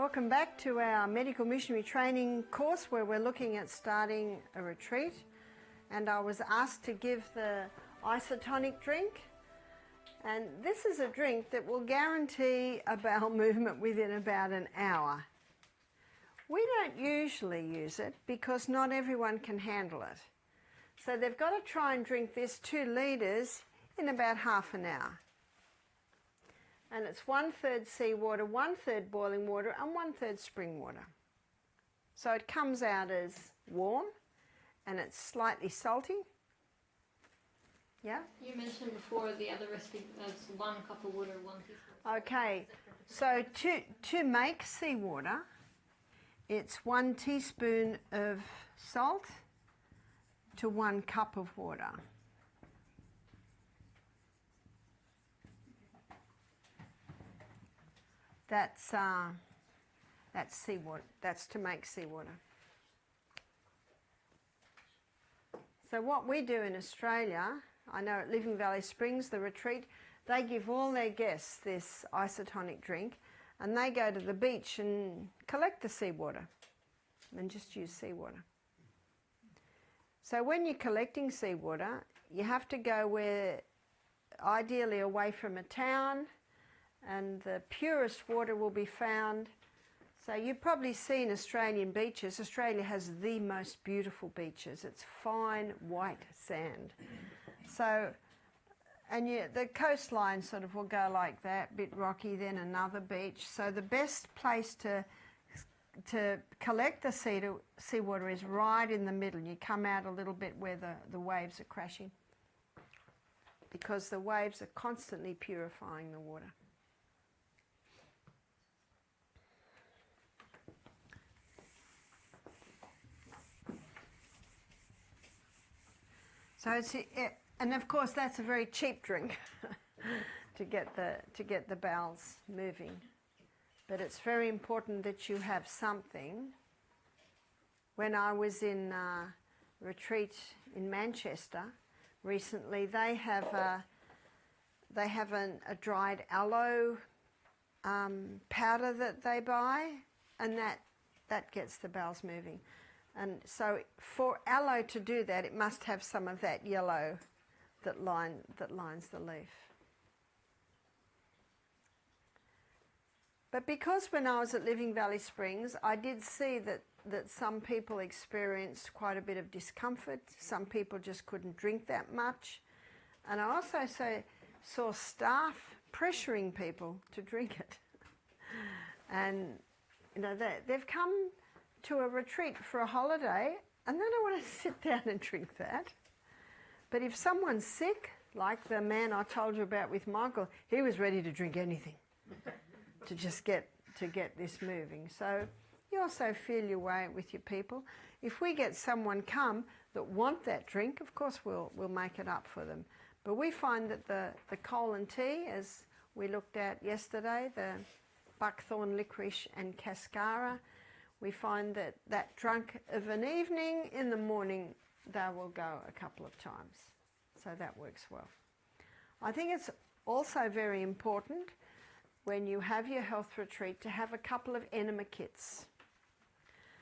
Welcome back to our medical missionary training course where we're looking at starting a retreat, and I was asked to give the isotonic drink, and this is a drink that will guarantee a bowel movement within about an hour. We don't usually use it because not everyone can handle it, so they've got to try and drink this 2 litres in about half an hour. And it's 1/3 seawater, 1/3 boiling water, and 1/3 spring water. So it comes out as warm, and it's slightly salty. Yeah? You mentioned before the other recipe as 1 cup of water, 1 teaspoon. Okay, so to make seawater, it's 1 teaspoon of salt to 1 cup of water. That's seawater. That's to make seawater. So what we do in Australia, I know at Living Valley Springs, the retreat, they give all their guests this isotonic drink, and they go to the beach and collect the seawater and just use seawater. So when you're collecting seawater, you have to go where, ideally away from a town, and the purest water will be found. So you've probably seen Australian beaches. Australia has the most beautiful beaches. It's fine white sand. So, and the coastline sort of will go like that, bit rocky, then another beach. So the best place to collect the seawater is right in the middle. You come out a little bit where the waves are crashing, because the waves are constantly purifying the water. So and of course that's a very cheap drink to get the bowels moving. But it's very important that you have something. When I was in a retreat in Manchester recently, they have a dried aloe powder that they buy, and that gets the bowels moving. And so for aloe to do that, it must have some of that yellow that lines the leaf. But because when I was at Living Valley Springs, I did see that some people experienced quite a bit of discomfort. Some people just couldn't drink that much. And I also saw staff pressuring people to drink it. And you know, they've come to a retreat for a holiday and they don't want to sit down and drink that. But if someone's sick, like the man I told you about with Michael, he was ready to drink anything to just get this moving. So you also feel your way with your people. If we get someone come that want that drink, of course we'll make it up for them. But we find that the colon tea, as we looked at yesterday, the buckthorn, licorice and cascara, we find that drunk of an evening, in the morning they will go a couple of times. So that works well. I think it's also very important when you have your health retreat to have a couple of enema kits,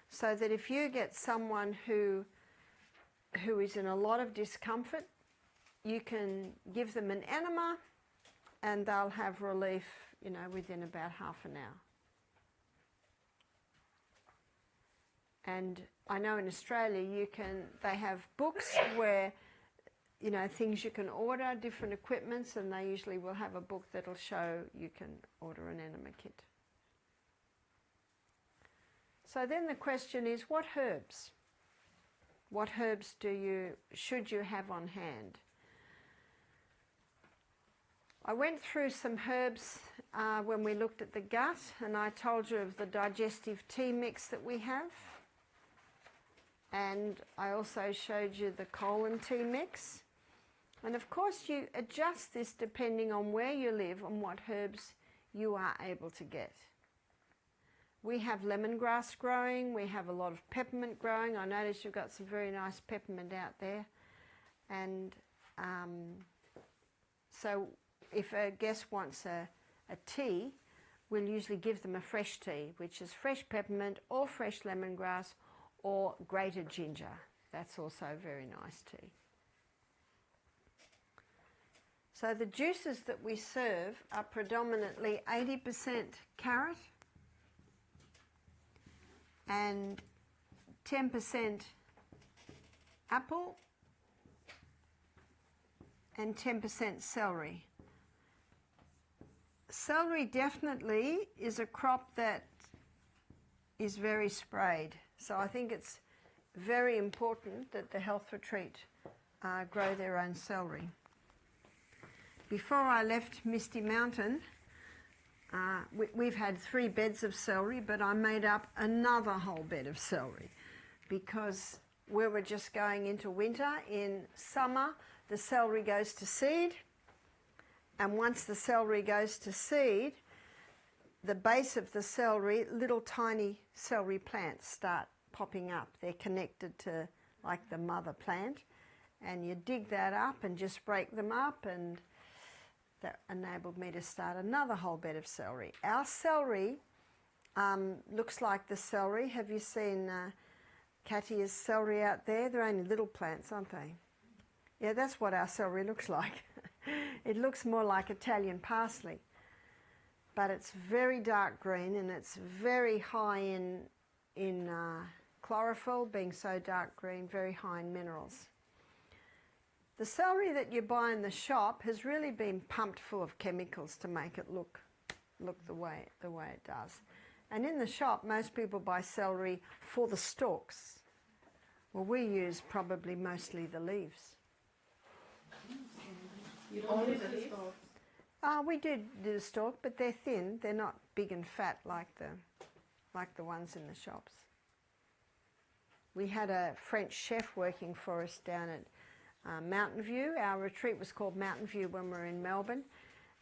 so that if you get someone who is in a lot of discomfort, you can give them an enema and they'll have relief, you know, within about half an hour. And I know in Australia they have books where, you know, things you can order, different equipments, and they usually will have a book that'll show you can order an enema kit. So then the question is, what herbs? What herbs should you have on hand? I went through some herbs when we looked at the gut, and I told you of the digestive tea mix that we have. And I also showed you the colon tea mix. And of course you adjust this depending on where you live and what herbs you are able to get. We have lemongrass growing, we have a lot of peppermint growing. I noticed you've got some very nice peppermint out there. And so if a guest wants a tea, we'll usually give them a fresh tea, which is fresh peppermint or fresh lemongrass or grated ginger. That's also very nice tea. So the juices that we serve are predominantly 80% carrot and 10% apple and 10% celery. Celery definitely is a crop that is very sprayed. So I think it's very important that the health retreat grow their own celery. Before I left Misty Mountain, we've had 3 beds of celery, but I made up another whole bed of celery because we were just going into winter. In summer, the celery goes to seed, and once the celery goes to seed, the base of the celery, little tiny celery plants start popping up. They're connected to like the mother plant, and you dig that up and just break them up, and that enabled me to start another whole bed of celery. Our celery looks like the celery. Have you seen Katya's celery out there? They're only little plants, aren't they? Yeah, that's what our celery looks like. It looks more like Italian parsley, but it's very dark green and it's very high in chlorophyll, being so dark green, very high in minerals. The celery that you buy in the shop has really been pumped full of chemicals to make it look the way it does. And in the shop, most people buy celery for the stalks. Well, we use probably mostly the leaves. You don't use the stalks? We do the stalk, but they're thin. They're not big and fat like the ones in the shops. We had a French chef working for us down at Mountain View. Our retreat was called Mountain View when we were in Melbourne,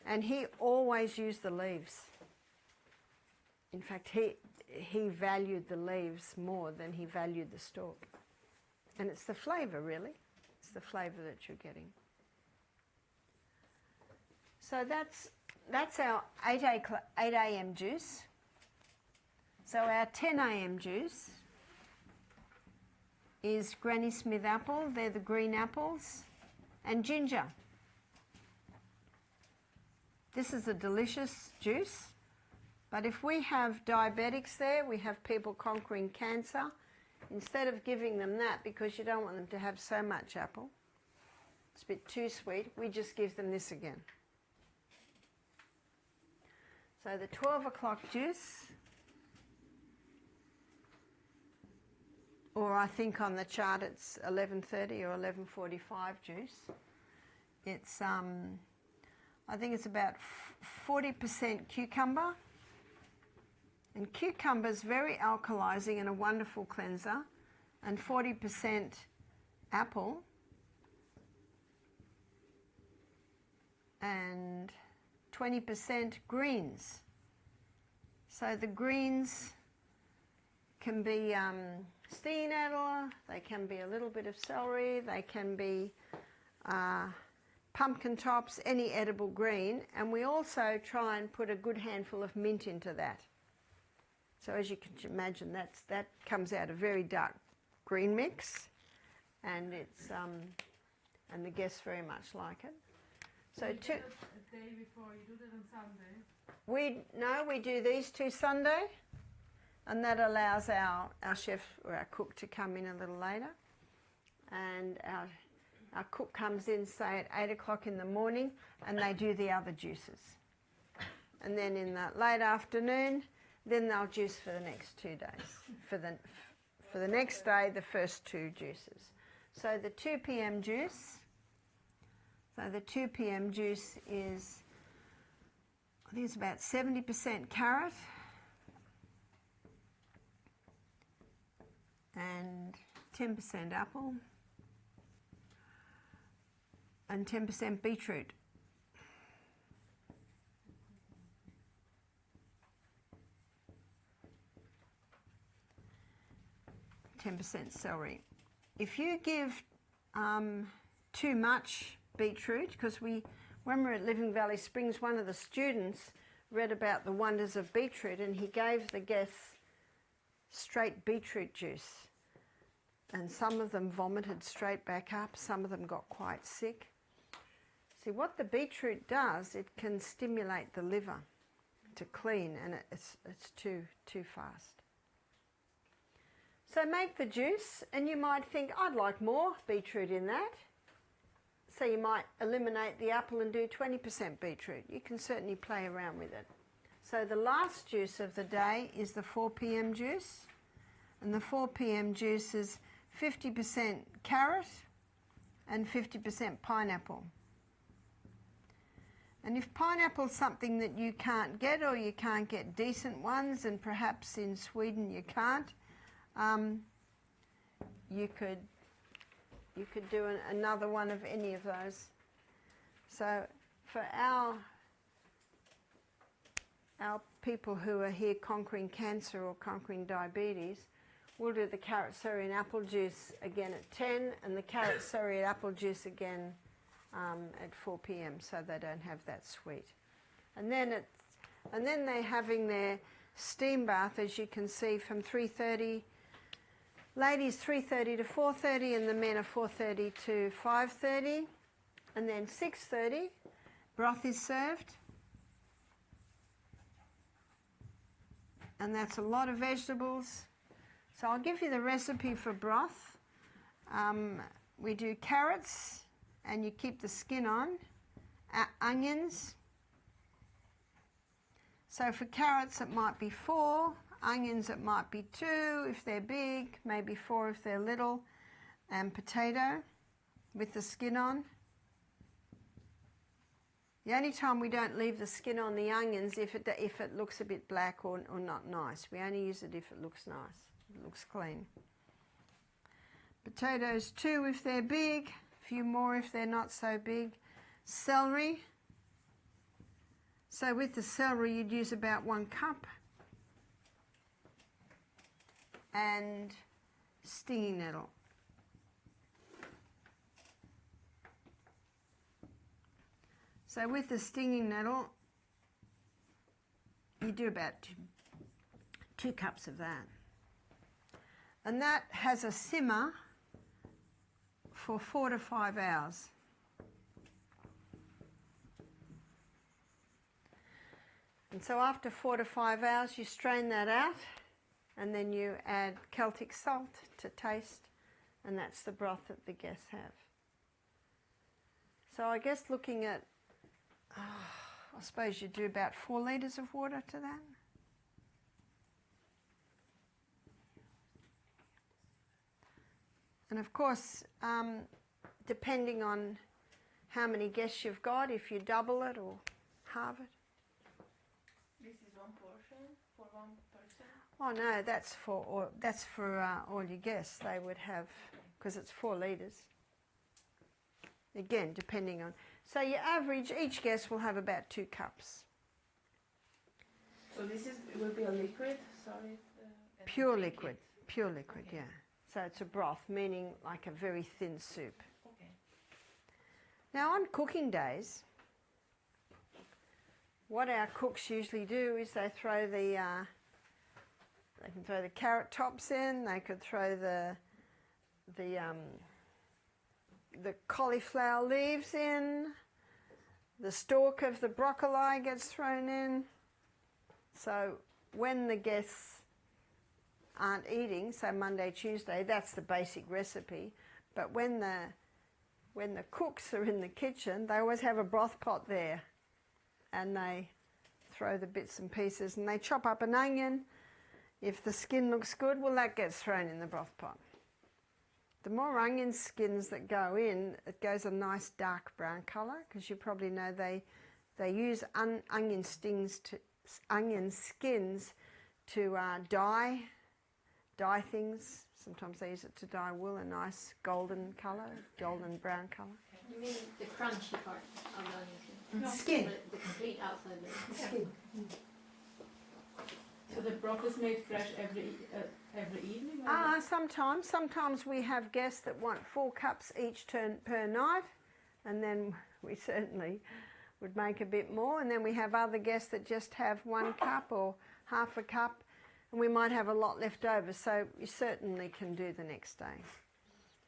and he always used the leaves. In fact, he valued the leaves more than he valued the stalk. And it's the flavour, really. It's the flavour that you're getting. So that's our 8 a.m. juice. So our 10 a.m. juice is Granny Smith apple, they're the green apples, and ginger. This is a delicious juice, but if we have diabetics there, we have people conquering cancer, instead of giving them that because you don't want them to have so much apple, it's a bit too sweet, we just give them this again. So the 12 o'clock juice, or I think on the chart it's 11:30 or 11:45 juice. It's I think it's about 40% cucumber, and cucumber's very alkalizing and a wonderful cleanser, and 40% apple, and 20% greens. So the greens can be stinging nettle, they can be a little bit of celery, they can be pumpkin tops, any edible green, and we also try and put a good handful of mint into that. So as you can imagine, that comes out a very dark green mix, and it's and the guests very much like it. So you do it a day before, you do that on Sunday? We do these 2 Sunday, and that allows our chef or our cook to come in a little later, and our cook comes in, say, at 8 o'clock in the morning, and they do the other juices. And then in the late afternoon, then they'll juice for the next 2 days. For the next day, the first 2 juices. So the 2 p.m. juice, is, I think it's about 70% carrot and 10% apple and 10% beetroot. %, celery. If you give too much beetroot, because when we were at Living Valley Springs, one of the students read about the wonders of beetroot, and he gave the guests straight beetroot juice. And some of them vomited straight back up, some of them got quite sick. See, what the beetroot does, it can stimulate the liver to clean, and it's too fast. So make the juice, and you might think, I'd like more beetroot in that. So you might eliminate the apple and do 20% beetroot. You can certainly play around with it. So the last juice of the day is the 4 p.m. juice. And the 4 p.m. juice is 50% carrot and 50% pineapple. And if pineapple's something that you can't get, or you can't get decent ones, and perhaps in Sweden you can't, you could do another one of any of those. So for our people who are here conquering cancer or conquering diabetes, we'll do the carrot, celery and apple juice again at 10, and the carrot, celery and apple juice again at 4 p.m. so they don't have that sweet. And then they're having their steam bath, as you can see, from 3:30. Ladies 3:30 to 4:30, and the men are 4:30 to 5:30, and then 6:30 broth is served, and that's a lot of vegetables. So I'll give you the recipe for broth. We do carrots, and you keep the skin on, onions. So for carrots it might be 4, onions it might be 2 if they're big, maybe 4 if they're little, and potato with the skin on. The only time we don't leave the skin on the onions if it looks a bit black or not nice. We only use it if it looks nice, it looks clean. Potatoes 2 if they're big, a few more if they're not so big. Celery. So with the celery you'd use about 1 cup. And stinging nettle. So with the stinging nettle, you do about 2 cups of that. And that has a simmer for 4 to 5 hours. And so after 4 to 5 hours, you strain that out, and then you add Celtic salt to taste, and that's the broth that the guests have. So I guess looking at, I suppose you do about 4 litres of water to that. And of course, depending on how many guests you've got, if you double it or halve it. This is 1 portion for 1 person? Oh no, that's for all your guests. They would have, because it's 4 litres. Again, depending on. So your average, each guest will have about 2 cups. So this will be a liquid, sorry? Pure liquid, yeah. So it's a broth, meaning like a very thin soup. Okay. Now on cooking days, what our cooks usually do is they throw they can throw the carrot tops in, they could throw the cauliflower leaves in, the stalk of the broccoli gets thrown in. So when the guests aren't eating, so Monday, Tuesday, that's the basic recipe. But when the cooks are in the kitchen, they always have a broth pot there, and they throw the bits and pieces, and they chop up an onion. If the skin looks good, well, that gets thrown in the broth pot. The more onion skins that go in, it goes a nice dark brown colour, because you probably know they use onion skins to dye things. Sometimes they use it to dye wool, a nice golden colour, golden brown colour. You mean the crunchy part of the onion skin? No. Skin. The complete outside layer. Skin. So the broth is made fresh every evening? Sometimes we have guests that want 4 cups each per night, and then we certainly would make a bit more, and then we have other guests that just have 1 cup or half a cup, and we might have a lot left over, so you certainly can do the next day.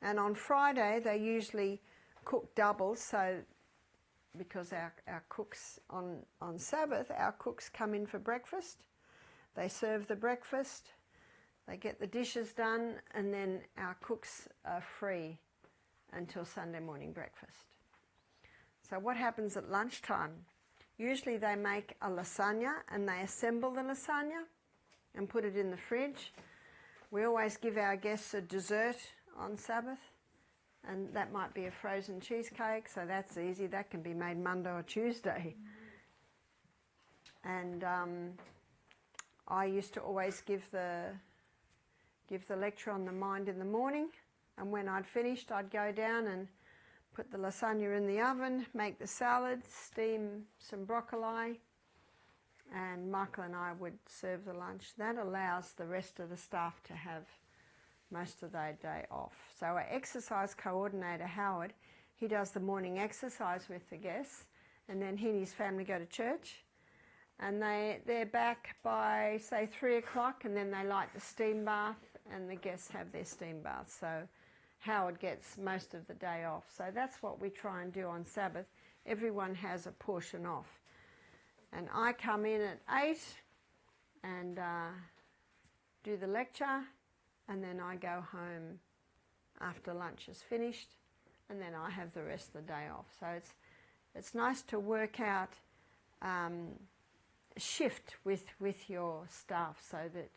And on Friday they usually cook doubles, so because our cooks on Sabbath, our cooks come in for breakfast, they serve the breakfast, they get the dishes done, and then our cooks are free until Sunday morning breakfast. So what happens at lunchtime? Usually they make a lasagna and they assemble the lasagna and put it in the fridge. We always give our guests a dessert on Sabbath, and that might be a frozen cheesecake, so that's easy. That can be made Monday or Tuesday. And I used to always give the lecture on the mind in the morning, and when I'd finished I'd go down and put the lasagna in the oven, make the salad, steam some broccoli, and Michael and I would serve the lunch. That allows the rest of the staff to have most of their day off. So our exercise coordinator, Howard, he does the morning exercise with the guests, and then he and his family go to church, and they're back by, say, 3 o'clock, and then they light the steam bath, and the guests have their steam bath. So Howard gets most of the day off. So that's what we try and do on Sabbath. Everyone has a portion off. And I come in at 8 and do the lecture, and then I go home after lunch is finished, and then I have the rest of the day off. So it's nice to work out shift with your staff so that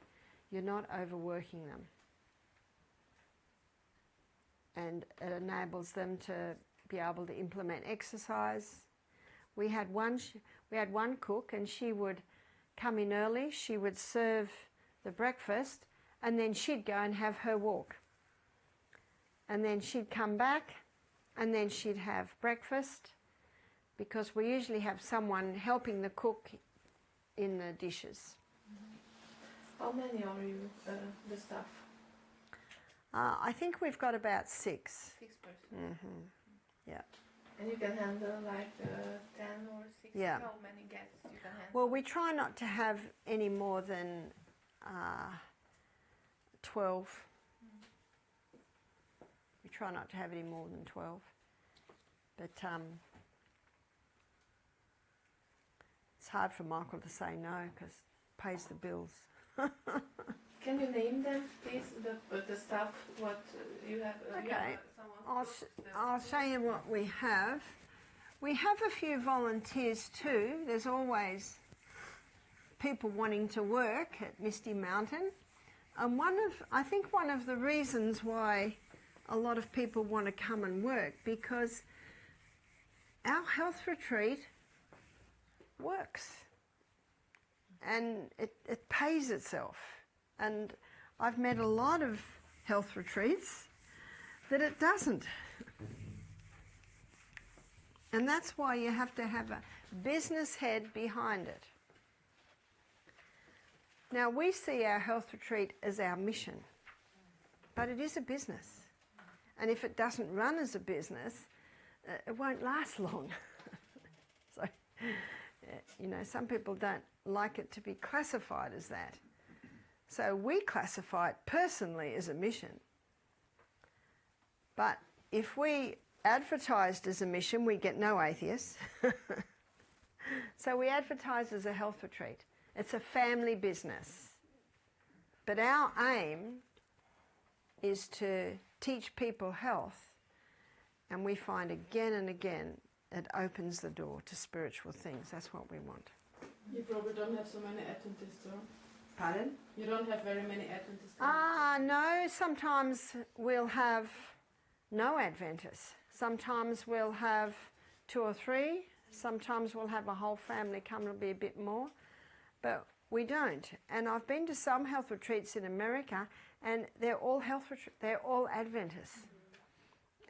you're not overworking them. And it enables them to be able to implement exercise. We had one cook, and she would come in early, she would serve the breakfast, and then she'd go and have her walk. And then she'd come back, and then she'd have breakfast, because we usually have someone helping the cook in the dishes. How many are you, the staff? I think we've got about 6. 6 persons. Yeah. And you can handle like 10 or 6? Yeah. How many guests you can handle? Well, we try not to have any more than 12. We try not to have any more than 12. But it's hard for Michael to say no because it pays the bills. Can you name them, please, the staff, what you have? Okay, you have someone I'll show you what we have. We have a few volunteers too. There's always people wanting to work at Misty Mountain. And I think one of the reasons why a lot of people want to come and work, because our health retreat works and it pays itself. And I've met a lot of health retreats that it doesn't. And that's why you have to have a business head behind it. Now, we see our health retreat as our mission, but it is a business. And if it doesn't run as a business, it won't last long. So, you know, some people don't like it to be classified as that. So we classify it personally as a mission. But if we advertised as a mission, we get no atheists. So we advertise as a health retreat. It's a family business. But our aim is to teach people health, and we find again and again it opens the door to spiritual things. That's what we want. You probably don't have so many Adventists, or? Pardon? You don't have very many Adventists. No, sometimes we'll have no Adventists. Sometimes we'll have 2 or 3. Sometimes we'll have a whole family come, it'll be a bit more. But we don't. And I've been to some health retreats in America, and they're all they're all Adventists.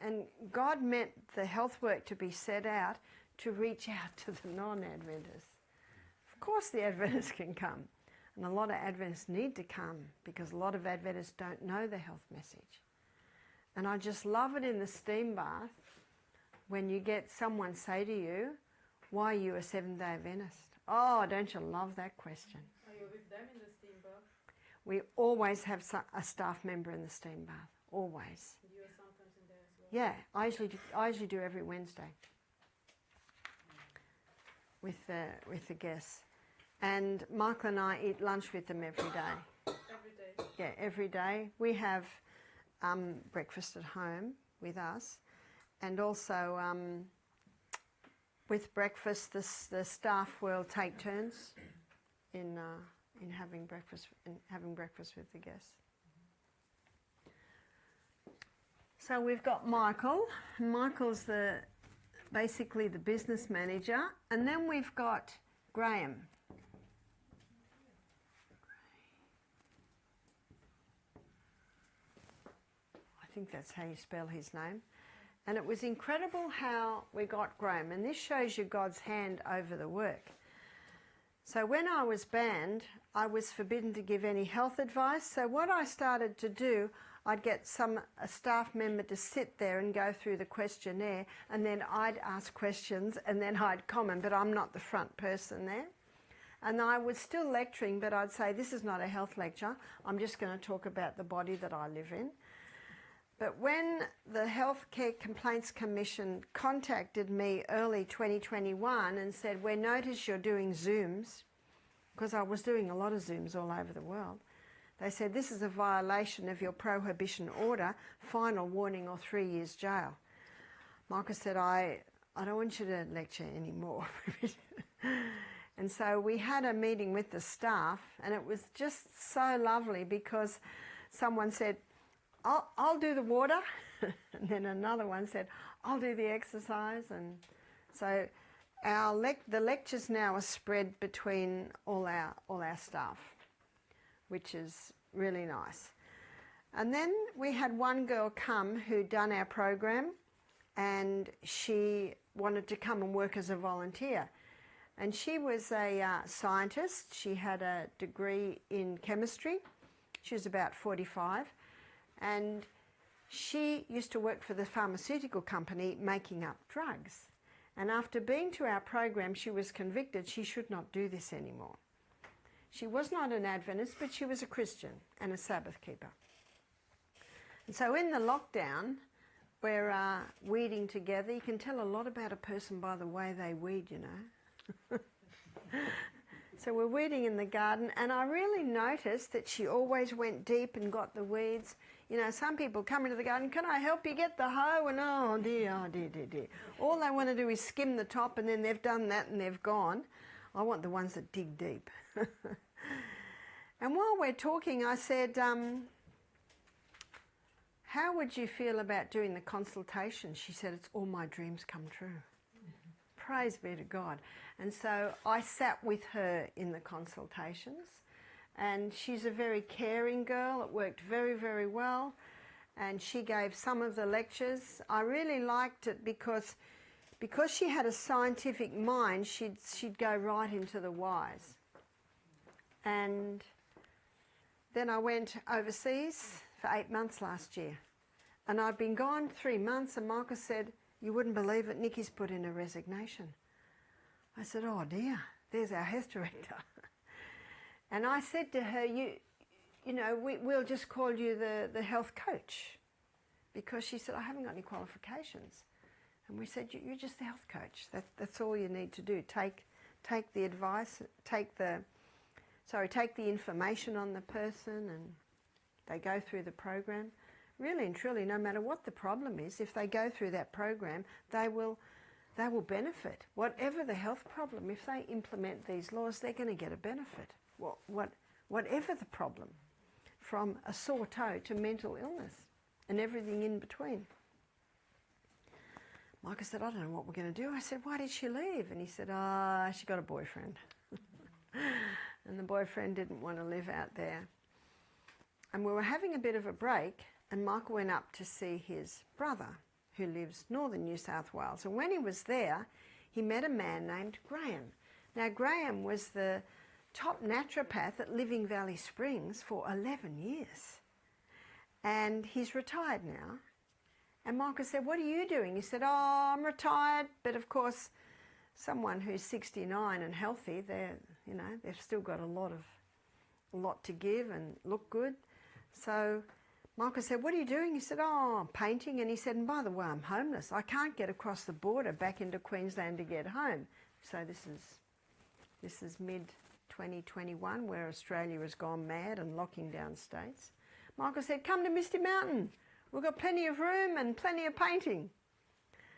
And God meant the health work to be set out to reach out to the non-Adventists. Of course the Adventists can come. And a lot of Adventists need to come because a lot of Adventists don't know the health message. And I just love it in the steam bath when you get someone say to you, why are you a Seventh-day Adventist? Oh, don't you love that question? Are you with them in the steam bath? We always have a staff member in the steam bath, always. You are sometimes in there as well? Yeah, I usually do every Wednesday with the guests. And Michael and I eat lunch with them every day. Every day? Yeah, every day. We have breakfast at home with us, and also with breakfast, the staff will take turns in having breakfast with the guests. So we've got Michael. Michael's basically the business manager, and then we've got Graham. I think that's how you spell his name. And it was incredible how we got Graham, and this shows you God's hand over the work. So when I was banned, I was forbidden to give any health advice. So what I started to do, I'd get a staff member to sit there and go through the questionnaire, and then I'd ask questions, and then I'd comment, but I'm not the front person there. And I was still lecturing, but I'd say, this is not a health lecture. I'm just going to talk about the body that I live in. But when the Healthcare Complaints Commission contacted me early 2021 and said, we notice you're doing Zooms, because I was doing a lot of Zooms all over the world, they said, this is a violation of your prohibition order, final warning or 3 years jail. Michael said, I don't want you to lecture anymore. And so we had a meeting with the staff, and it was just so lovely because someone said, I'll do the water, and then another one said, I'll do the exercise. And so the lectures now are spread between all our staff, which is really nice. And then we had one girl come who'd done our program, and she wanted to come and work as a volunteer. And she was a scientist. She had a degree in chemistry. She was about 45. And she used to work for the pharmaceutical company making up drugs. And after being to our program, she was convicted she should not do this anymore. She was not an Adventist, but she was a Christian and a Sabbath keeper. And so in the lockdown, we're weeding together. You can tell a lot about a person by the way they weed, you know. So we're weeding in the garden, and I really noticed that she always went deep and got the weeds. You know, some people come into the garden, can I help you get the hoe? And oh dear. All they want to do is skim the top, and then they've done that and they've gone. I want the ones that dig deep. And while we're talking, I said, how would you feel about doing the consultation? She said, it's all my dreams come true. Praise be to God. And so I sat with her in the consultations, and she's a very caring girl. It worked very, very well, and she gave some of the lectures. I really liked it because she had a scientific mind, she'd go right into the whys. And then I went overseas for 8 months last year, and I'd been gone 3 months, and Michael said, you wouldn't believe it, Nikki's put in a resignation. I said, oh dear, there's our health director. And I said to her, you know, we'll just call you the health coach. Because she said, I haven't got any qualifications. And we said, you're just the health coach. That's all you need to do. Take the advice, take the information on the person, and they go through the program. Really and truly, no matter what the problem is, if they go through that program, they will benefit. Whatever the health problem, if they implement these laws, they're going to get a benefit. Whatever the problem, from a sore toe to mental illness and everything in between. Michael said, I don't know what we're going to do. I said, why did she leave? And he said, she got a boyfriend. And the boyfriend didn't want to live out there. And we were having a bit of a break, and Michael went up to see his brother, who lives northern New South Wales. And when he was there, he met a man named Graham. Now, Graham was the top naturopath at Living Valley Springs for 11 years. And he's retired now. And Michael said, what are you doing? He said, I'm retired, but of course, someone who's 69 and healthy, they've still got a lot to give and look good. So Michael said, "What are you doing?" He said, "Oh, I'm painting." And he said, "And by the way, I'm homeless. I can't get across the border back into Queensland to get home." So this is mid-2021, where Australia has gone mad and locking down states. Michael said, "Come to Misty Mountain. We've got plenty of room and plenty of painting."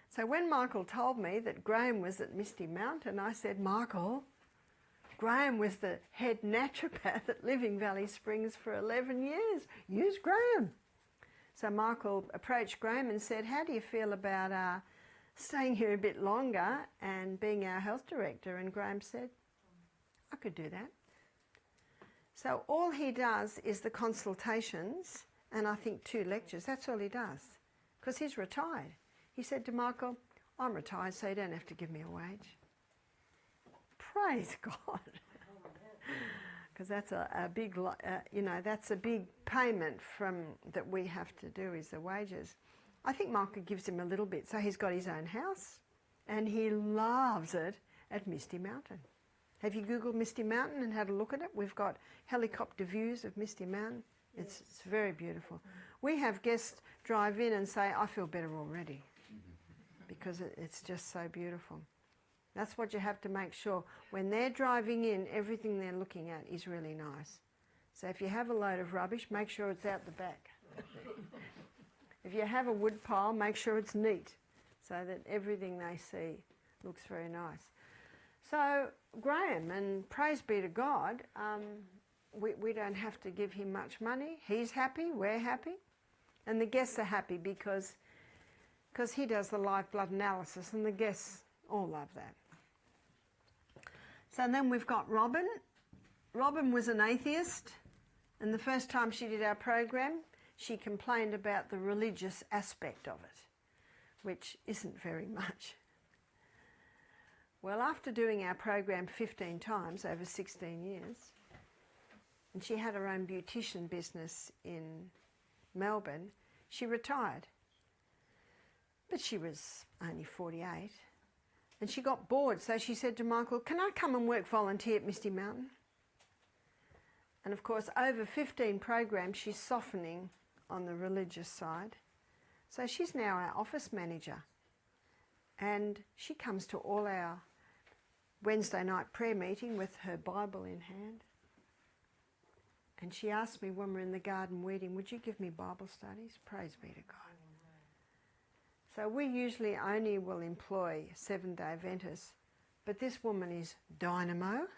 So when Michael told me that Graham was at Misty Mountain, I said, "Michael, Graham was the head naturopath at Living Valley Springs for 11 years. Use Graham." So Michael approached Graham and said, "How do you feel about staying here a bit longer and being our health director?" And Graham said, "I could do that." So all he does is the consultations and I think 2 lectures. That's all he does, because he's retired. He said to Michael, "I'm retired, so you don't have to give me a wage." Praise God. Because that's a big, that's a big payment that we have to do, is the wages. I think Michael gives him a little bit. So he's got his own house and he loves it at Misty Mountain. Have you Googled Misty Mountain and had a look at it? We've got helicopter views of Misty Mountain. It's very beautiful. We have guests drive in and say, "I feel better already," because it's just so beautiful. That's what you have to make sure. When they're driving in, everything they're looking at is really nice. So if you have a load of rubbish, make sure it's out the back. If you have a wood pile, make sure it's neat, so that everything they see looks very nice. So Graham, and praise be to God, we don't have to give him much money. He's happy, we're happy, and the guests are happy because he does the live blood analysis, and the guests all love that. So then we've got Robin. Robin was an atheist, and the first time she did our program, she complained about the religious aspect of it, which isn't very much. Well, after doing our program 15 times over 16 years, and she had her own beautician business in Melbourne, she retired. But she was only 48. And she got bored, so she said to Michael, "Can I come and work volunteer at Misty Mountain?" And of course, over 15 programs, she's softening on the religious side. So she's now our office manager. And she comes to all our Wednesday night prayer meeting with her Bible in hand. And she asked me when we're in the garden weeding, "Would you give me Bible studies?" Praise be to God. So we usually only will employ Seventh-day Adventists, but this woman is dynamo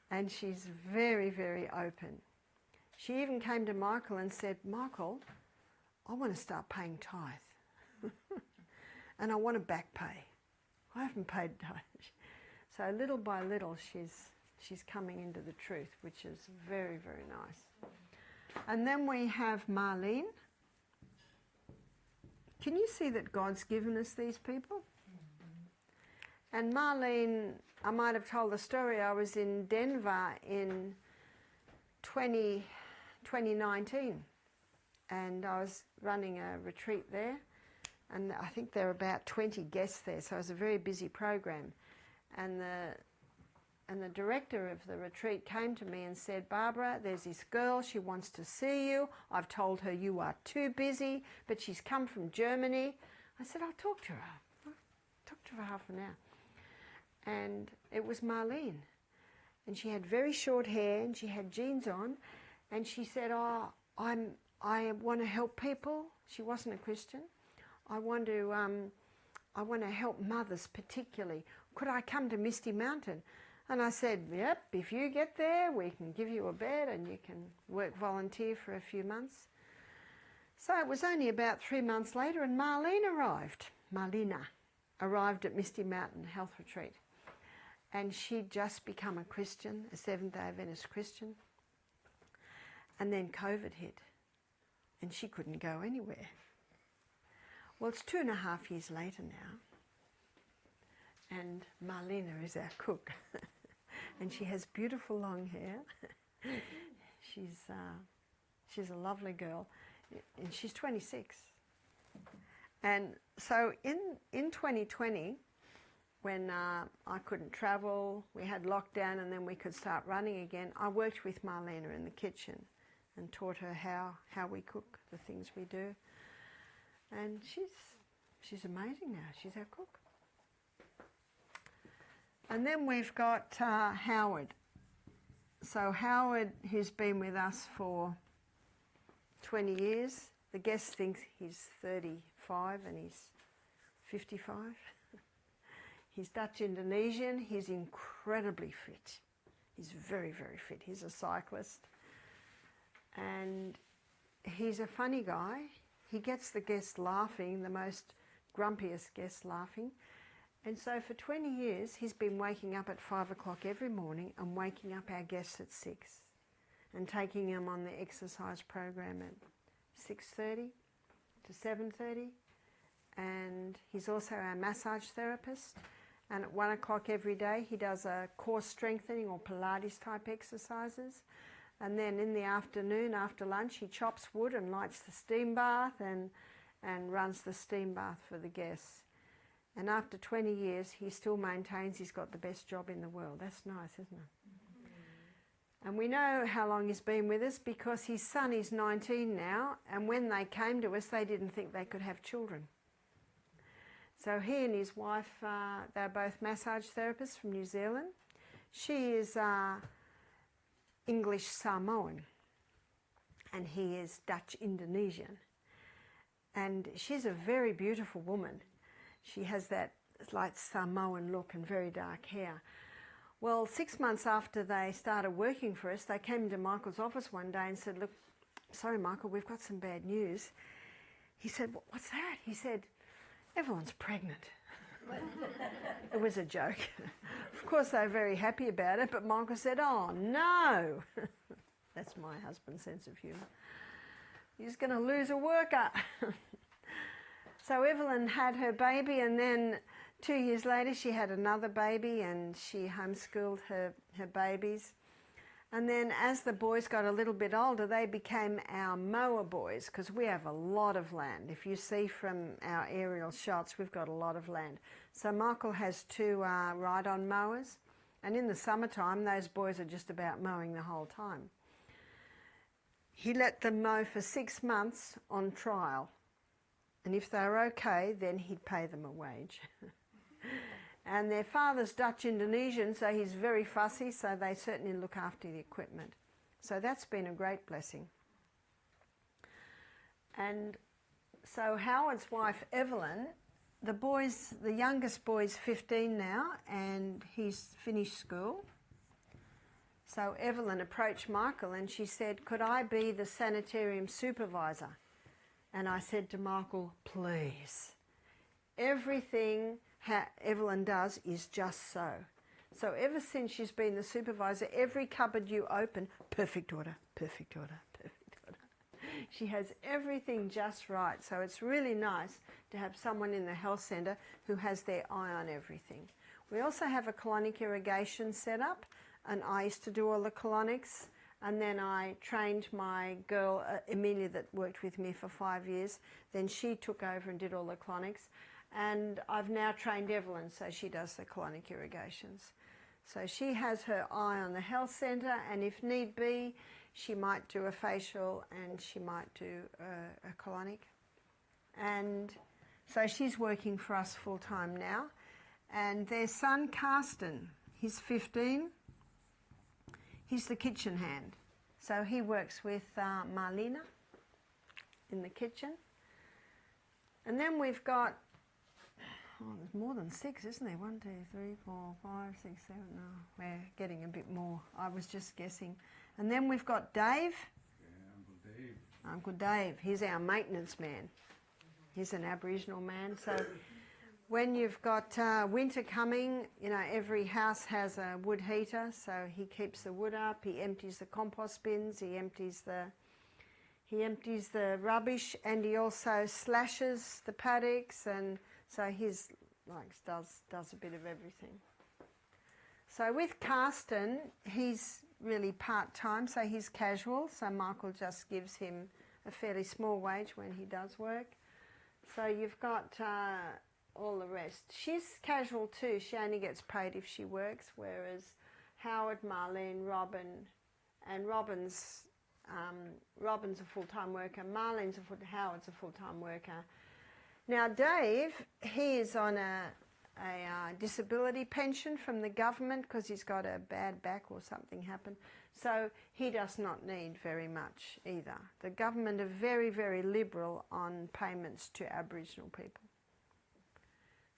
and she's very, very open. She even came to Michael and said, "Michael, I want to start paying tithe and I want to back pay. I haven't paid tithe." So little by little she's coming into the truth, which is very, very nice. And then we have Marlene. Can you see that God's given us these people? And Marlene, I might have told the story, I was in Denver in 2019 and I was running a retreat there, and I think there were about 20 guests there, so it was a very busy program. And the director of the retreat came to me and said, "Barbara, there's this girl, she wants to see you. I've told her you are too busy, but she's come from Germany." I said, "I'll talk to her." I talked to her for half an hour. And it was Marlene. And she had very short hair and she had jeans on. And she said, "Oh, I want to help people." She wasn't a Christian. I want to help mothers particularly. Could I come to Misty Mountain?" And I said, "Yep, if you get there, we can give you a bed and you can work volunteer for a few months." So it was only about 3 months later and Marlena arrived at Misty Mountain Health Retreat. And she'd just become a Christian, a Seventh-day Adventist Christian. And then COVID hit and she couldn't go anywhere. Well, it's 2.5 years later now. And Marlena is our cook. And she has beautiful long hair. She's a lovely girl. And she's 26. And so in 2020, when I couldn't travel, we had lockdown and then we could start running again, I worked with Marlena in the kitchen and taught her how we cook, the things we do. And she's amazing now. She's our cook. And then we've got Howard. So Howard, who's been with us for 20 years. The guest thinks he's 35 and he's 55. He's Dutch Indonesian. He's incredibly fit. He's very, very fit. He's a cyclist. And he's a funny guy. He gets the guests laughing, the most grumpiest guests laughing. And so for 20 years, he's been waking up at 5 o'clock every morning and waking up our guests at 6 and taking them on the exercise program at 6:30 to 7:30. And he's also our massage therapist. And at 1 o'clock every day, he does a core strengthening or Pilates type exercises. And then in the afternoon, after lunch, he chops wood and lights the steam bath and runs the steam bath for the guests. And after 20 years, he still maintains he's got the best job in the world. That's nice, isn't it? Mm-hmm. And we know how long he's been with us because his son is 19 now, and when they came to us, they didn't think they could have children. So he and his wife, they're both massage therapists from New Zealand. She is English Samoan, and he is Dutch Indonesian. And she's a very beautiful woman. She has that light Samoan look and very dark hair. Well, 6 months after they started working for us, they came into Michael's office one day and said, "Look, sorry, Michael, we've got some bad news." He said, "What's that?" He said, "Evelyn's pregnant." It was a joke. Of course, they were very happy about it, but Michael said, "Oh, no." That's my husband's sense of humour. He's going to lose a worker. So Evelyn had her baby, and then 2 years later she had another baby, and she homeschooled her babies. And then as the boys got a little bit older, they became our mower boys, because we have a lot of land. If you see from our aerial shots, we've got a lot of land. So Michael has 2 ride-on mowers, and in the summertime, those boys are just about mowing the whole time. He let them mow for 6 months on trial. And if they were okay, then he'd pay them a wage. And their father's Dutch Indonesian, so he's very fussy, so they certainly look after the equipment. So that's been a great blessing. And so Howard's wife, Evelyn, the youngest boy's 15 now, and he's finished school. So Evelyn approached Michael and she said, "Could I be the sanitarium supervisor?" And I said to Michael, "Please." Everything Evelyn does is just so. So ever since she's been the supervisor, every cupboard you open, perfect order, perfect order, perfect order. She has everything just right. So it's really nice to have someone in the health centre who has their eye on everything. We also have a colonic irrigation set up, and I used to do all the colonics. And then I trained my girl, Emilia, that worked with me for 5 years. Then she took over and did all the colonics. And I've now trained Evelyn, so she does the colonic irrigations. So she has her eye on the health centre, and if need be, she might do a facial and she might do a colonic. And so she's working for us full-time now. And their son, Karsten, he's 15. He's the kitchen hand. So he works with Marlena in the kitchen. And then we've got, there's more than 6, isn't there? 1, 2, 3, 4, 5, 6, 7. No, we're getting a bit more. I was just guessing. And then we've got Dave. Yeah, Uncle Dave. Uncle Dave. He's our maintenance man. He's an Aboriginal man. So when you've got winter coming, you know, every house has a wood heater, so he keeps the wood up, he empties the compost bins, he empties the rubbish, and he also slashes the paddocks, and so he's does a bit of everything. So with Karsten, he's really part-time, so he's casual, so Michael just gives him a fairly small wage when he does work. So you've got all the rest. She's casual too. She only gets paid if she works, whereas Howard, Marlene, Robin, and Robin's a full-time worker. Howard's a full-time worker. Now Dave, he is on a disability pension from the government because he's got a bad back or something happened. So he does not need very much either. The government are very, very liberal on payments to Aboriginal people.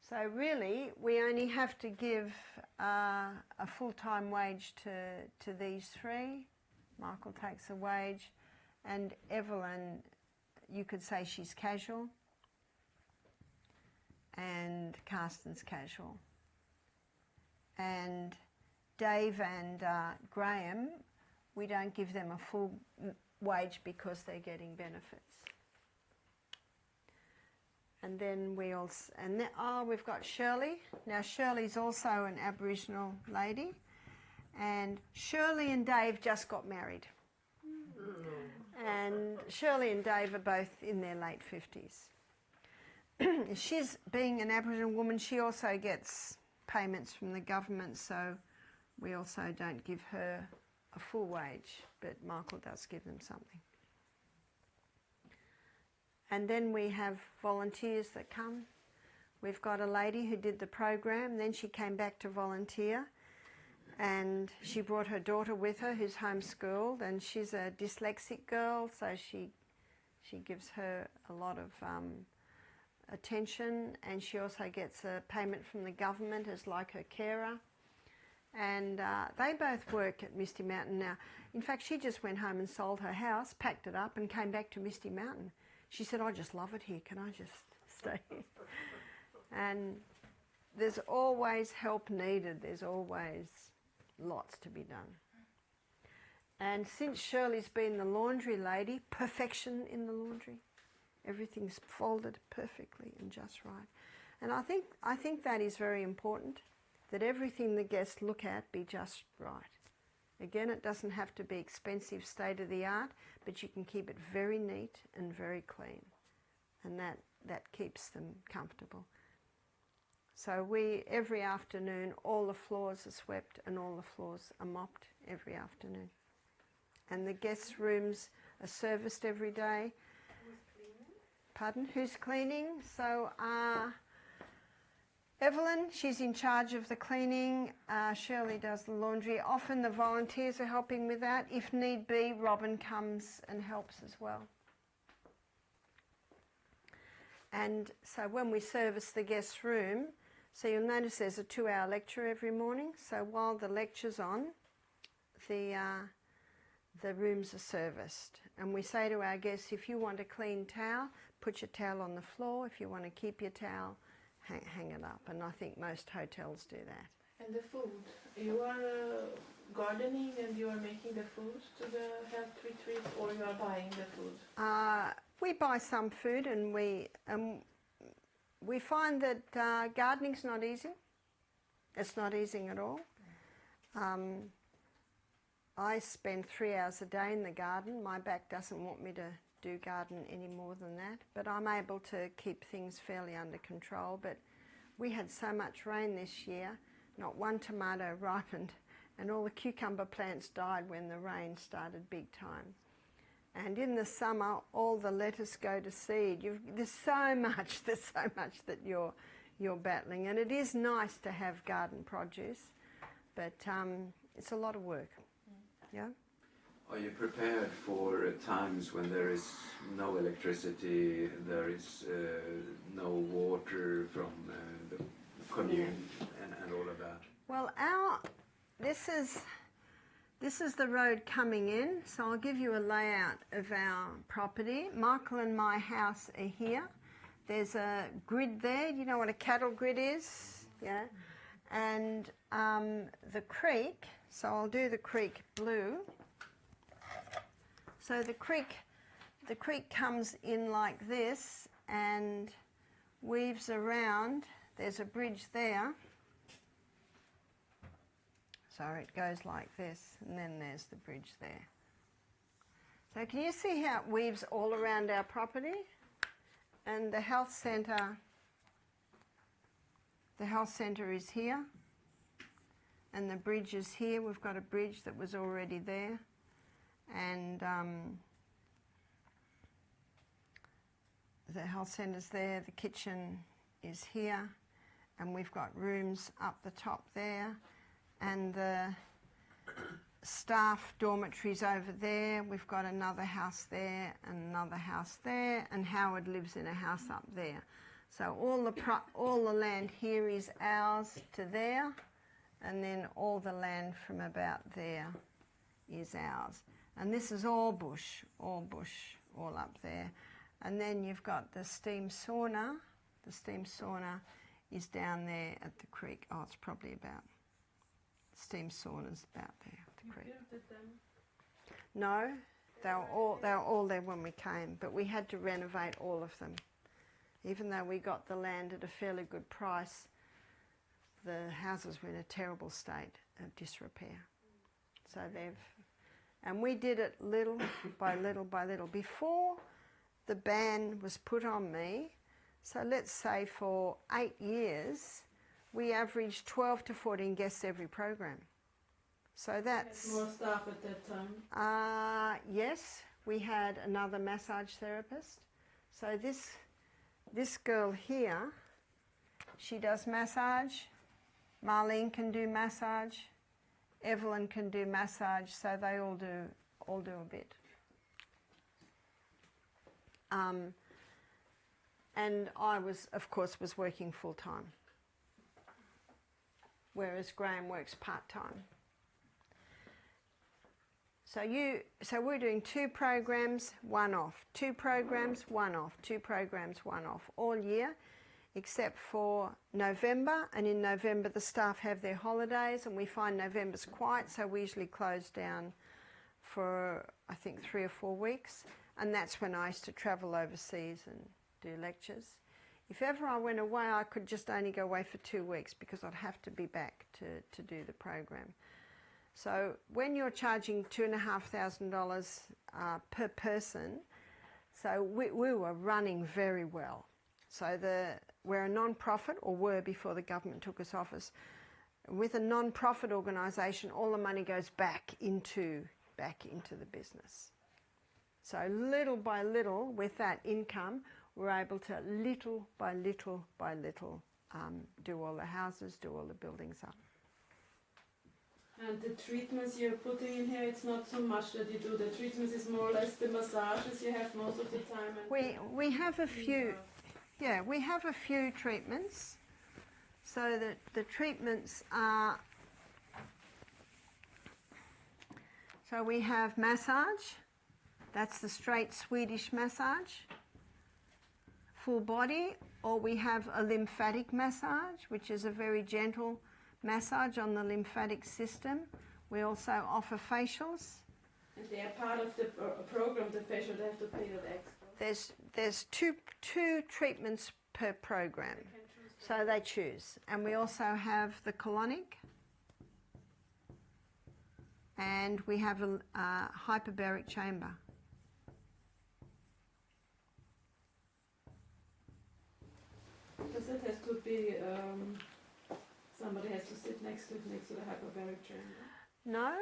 So really, we only have to give a full-time wage to these three. Michael takes a wage, and Evelyn, you could say she's casual, and Karsten's casual. And Dave and Graham, we don't give them a full wage because they're getting benefits. And then we've got Shirley. Now Shirley's also an Aboriginal lady, and Shirley and Dave just got married. And Shirley and Dave are both in their late 50s. She's, being an Aboriginal woman, she also gets payments from the government, so we also don't give her a full wage, but Michael does give them something. And then we have volunteers that come. We've got a lady who did the program, then she came back to volunteer, and she brought her daughter with her who's homeschooled, and she's a dyslexic girl, so she gives her a lot of attention, and she also gets a payment from the government as like her carer. And they both work at Misty Mountain now. In fact, she just went home and sold her house, packed it up, and came back to Misty Mountain. She said, I just love it here, can I just stay here? And there's always help needed, there's always lots to be done. And since Shirley's been the laundry lady, perfection in the laundry. Everything's folded perfectly and just right. And I think that is very important, that everything the guests look at be just right. Again, it doesn't have to be expensive, state-of-the-art, but you can keep it very neat and very clean. And that keeps them comfortable. So every afternoon, all the floors are swept and all the floors are mopped every afternoon. And the guest rooms are serviced every day. Who's cleaning? Pardon? Who's cleaning? So Evelyn, she's in charge of the cleaning. Shirley does the laundry. Often the volunteers are helping with that. If need be, Robin comes and helps as well. And so when we service the guest room, so you'll notice there's a 2-hour lecture every morning. So while the lecture's on, the rooms are serviced. And we say to our guests, if you want a clean towel, put your towel on the floor. If you want to keep your towel, hang it up. And I think most hotels do that. And the food. You are gardening and you are making the food to the health retreat, or you are buying the food? We buy some food, and we find that gardening's not easy. It's not easy at all. I spend 3 hours a day in the garden. My back doesn't want me to do garden any more than that, but I'm able to keep things fairly under control. But we had so much rain this year, not one tomato ripened, and all the cucumber plants died when the rain started big time. And in the summer, all the lettuce go to seed. There's so much that you're battling, and it is nice to have garden produce, but it's a lot of work. Yeah. Are you prepared for times when there is no electricity, there is no water from the commune, and all of that? Well, this is the road coming in, so I'll give you a layout of our property. Michael and my house are here. There's a grid there. You know what a cattle grid is? Yeah. And the creek, so I'll do the creek blue. So the creek comes in like this and weaves around. There's a bridge there. So it goes like this, and then there's the bridge there. So can you see how it weaves all around our property? And the health centre The health centre is here, and the bridge is here. We've got a bridge that was already there, and the health centre's there, the kitchen is here, and we've got rooms up the top there, and the staff dormitories over there. We've got another house there and another house there, and Howard lives in a house up there. So all the land here is ours to there, and then all the land from about there is ours. And this is all bush, all up there. And then you've got the steam sauna. The steam sauna is down there at the creek. Oh, it's probably about, steam sauna's about there at the creek. You built them? No, they were all there when we came, but we had to renovate all of them. Even though we got the land at a fairly good price, the houses were in a terrible state of disrepair. So and we did it little by little by little. Before the ban was put on me, so let's say for 8 years, we averaged 12 to 14 guests every program. So that's... More staff at that time? Yes, we had another massage therapist. So this girl here, she does massage. Marlene can do massage. Evelyn can do massage, so they all do a bit. And I of course was working full time, whereas Graham works part time. So we're doing 2 programs, 1 off, 2 programs, 1 off, 2 programs, 1 off all year, except for November. And in November the staff have their holidays, and we find November's quiet, so we usually close down for I think 3 or 4 weeks. And that's when I used to travel overseas and do lectures. If ever I went away, I could just only go away for 2 weeks because I'd have to be back to do the program. So when you're charging $2,500 per person, so we were running very well. So we're a non-profit, or were before the government took us office. With a non-profit organisation, all the money goes back into the business. So little by little, with that income, we're able to little by little by little do all the houses, do all the buildings up. And the treatments you're putting in here, it's not so much that you do. The treatments is more or less the massages you have most of the time. And We have a few, yeah, we have a few treatments. So that the treatments are, so we have massage. That's the straight Swedish massage, full body, or we have a lymphatic massage, which is a very gentle massage on the lymphatic system. We also offer facials. And they are part of the program, the facial, they have to pay that extra. There's two treatments per program, so they choose. And we also have the colonic, and we have a hyperbaric chamber. Does it have to be, somebody has to sit next to the hyperbaric chamber? No,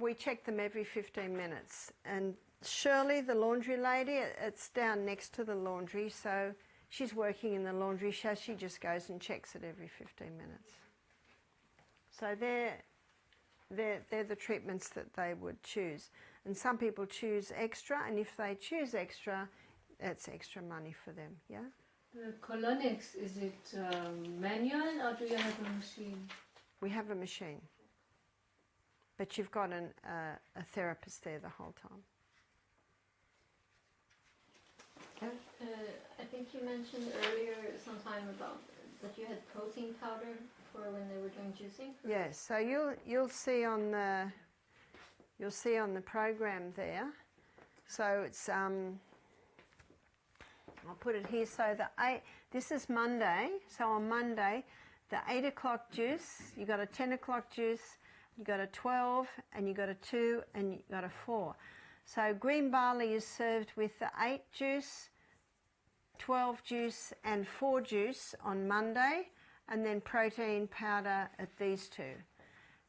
we check them every 15 minutes. And Shirley, the laundry lady, it's down next to the laundry, so she's working in the laundry, so she just goes and checks it every 15 minutes. So they're the treatments that they would choose. And some people choose extra, and if they choose extra, it's extra money for them, yeah? The colonics, is it manual or do you have a machine? We have a machine. But you've got a therapist there the whole time. Okay. I think you mentioned earlier sometime about that you had protein powder for when they were doing juicing. Yes, so you'll see on the program there. So it's I'll put it here. So this is Monday. So on Monday, the 8 o'clock juice, you got a 10 o'clock juice, you got a 12, and you got a 2, and you got a 4. So green barley is served with the 8 juice, 12 juice, and 4 juice on Monday, and then protein powder at these two.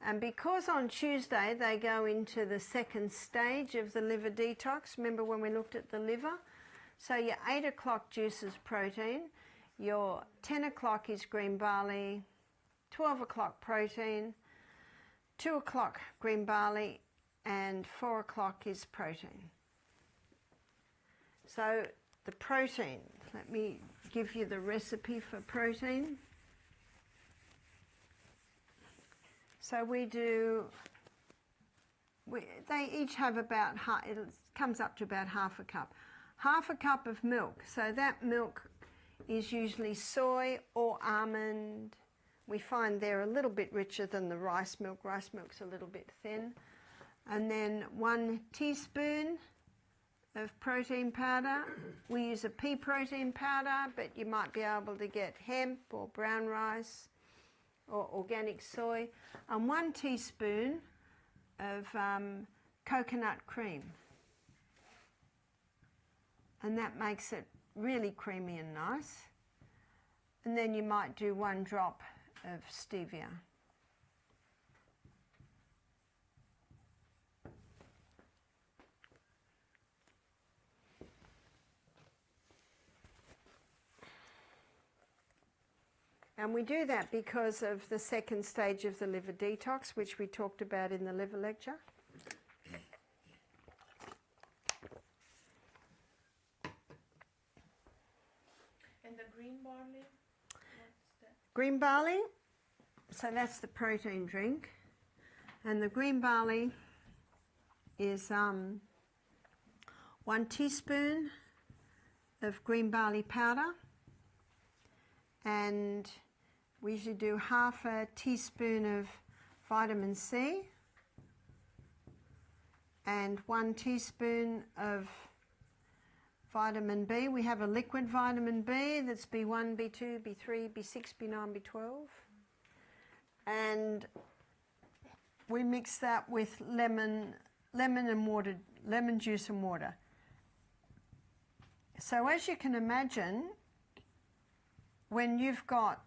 And because on Tuesday they go into the second stage of the liver detox, remember when we looked at the liver? So your 8 o'clock juice is protein, your 10 o'clock is green barley, 12 o'clock protein, 2 o'clock green barley, and 4 o'clock is protein. So the protein, let me give you the recipe for protein. So they each have about, it comes up to about half a cup. Half a cup of milk, so that milk is usually soy or almond. We find they're a little bit richer than the rice milk. Rice milk's a little bit thin. And then 1 teaspoon of protein powder. We use a pea protein powder, but you might be able to get hemp or brown rice or organic soy. And 1 teaspoon of coconut cream. And that makes it really creamy and nice. And then you might do 1 drop of stevia. And we do that because of the second stage of the liver detox, which we talked about in the liver lecture. And the green barley? What's that? Green barley, so that's the protein drink. And the green barley is 1 teaspoon of green barley powder. And we usually do half a teaspoon of vitamin C and 1 teaspoon of vitamin B. We have a liquid vitamin B that's B1, B2, B3, B6, B9, B12. And we mix that with lemon juice and water. So as you can imagine, when you've got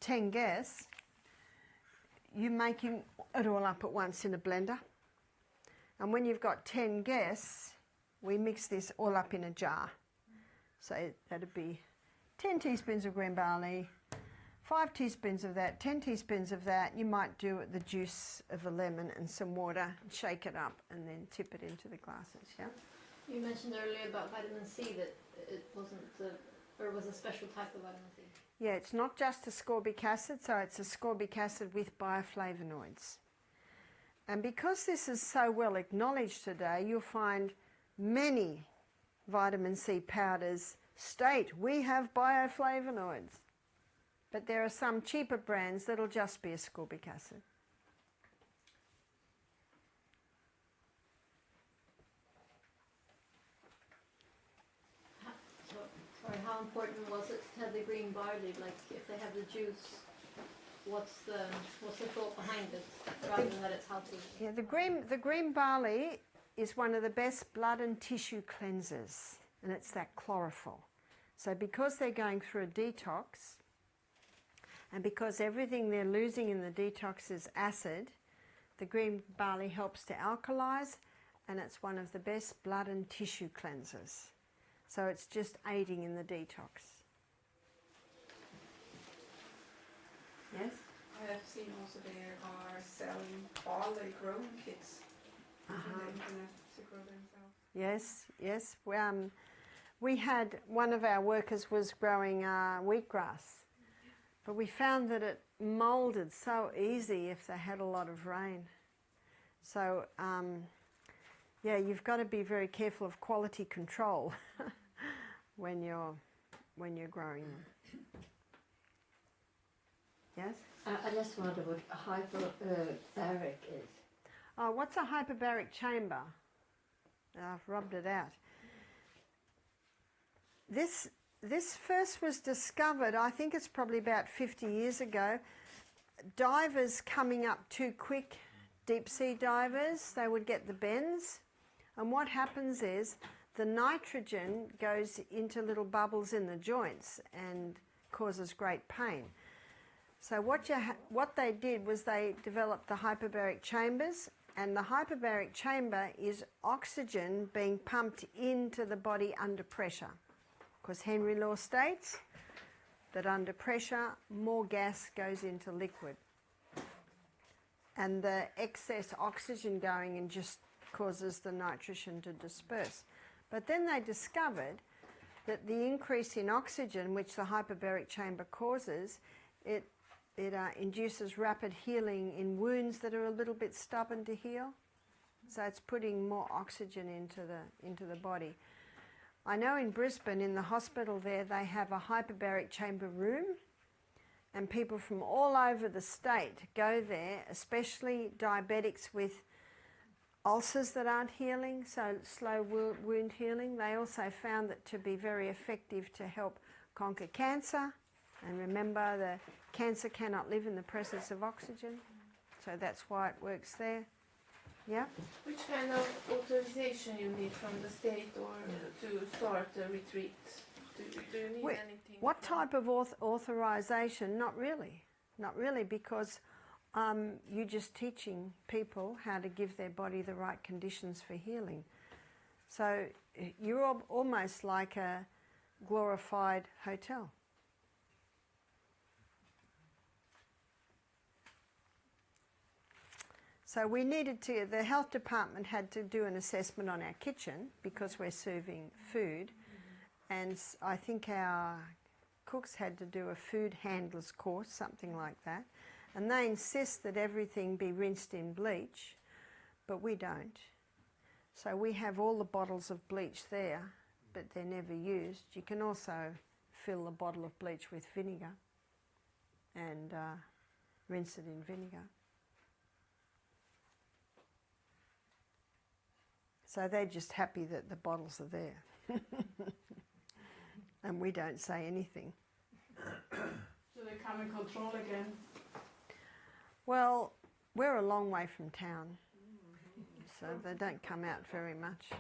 10 guests, you're making it all up at once in a blender. And when you've got 10 guests, we mix this all up in a jar. So that'd be 10 teaspoons of green barley, 5 teaspoons of that, 10 teaspoons of that. You might do the juice of a lemon and some water, shake it up, and then tip it into the glasses, yeah? You mentioned earlier about vitamin C that it wasn't, or was a special type of vitamin C. Yeah, it's not just ascorbic acid, so it's ascorbic acid with bioflavonoids. And because this is so well acknowledged today, you'll find many vitamin C powders state we have bioflavonoids. But there are some cheaper brands that'll just be ascorbic acid. Sorry, how important was it to have the green barley? Like, if they have the juice, what's the thought behind it, rather than that it's healthy? Yeah, the green barley is one of the best blood and tissue cleansers, and it's that chlorophyll. So because they're going through a detox, and because everything they're losing in the detox is acid, the green barley helps to alkalize, and it's one of the best blood and tissue cleansers. So it's just aiding in the detox. Yes? I have seen also there are selling barley growing kits on the internet to grow themselves. Yes, yes. We had, one of our workers was growing wheatgrass, but we found that it moulded so easy if they had a lot of rain. So, yeah, you've got to be very careful of quality control when you're growing them. Yes? I just wonder what hyperbaric is. Oh, what's a hyperbaric chamber? I've rubbed it out. This first was discovered, I think it's probably about 50 years ago. Divers coming up too quick, deep sea divers, they would get the bends. And what happens is the nitrogen goes into little bubbles in the joints and causes great pain. So what they did was they developed the hyperbaric chambers, and the hyperbaric chamber is oxygen being pumped into the body under pressure. Because Henry Law states that under pressure, more gas goes into liquid. And the excess oxygen going in just causes the nitrogen to disperse. But then they discovered that the increase in oxygen, which the hyperbaric chamber causes, it induces rapid healing in wounds that are a little bit stubborn to heal. So it's putting more oxygen into the body. I know in Brisbane, in the hospital there, they have a hyperbaric chamber room, and people from all over the state go there, especially diabetics with ulcers that aren't healing, so slow wound healing. They also found that to be very effective to help conquer cancer. And remember, the cancer cannot live in the presence of oxygen, so that's why it works there. Yeah? Which kind of authorization you need from the state or to start a retreat? Do you need anything? What type of authorization? Not really. Not really, because you're just teaching people how to give their body the right conditions for healing. So you're almost like a glorified hotel. So we needed to, the health department had to do an assessment on our kitchen because we're serving food. And I think our cooks had to do a food handlers course, something like that. And they insist that everything be rinsed in bleach, but we don't. So we have all the bottles of bleach there, but they're never used. You can also fill a bottle of bleach with vinegar and rinse it in vinegar. So they're just happy that the bottles are there. And we don't say anything. So they come and control again? Well, we're a long way from town, so they don't come out very much.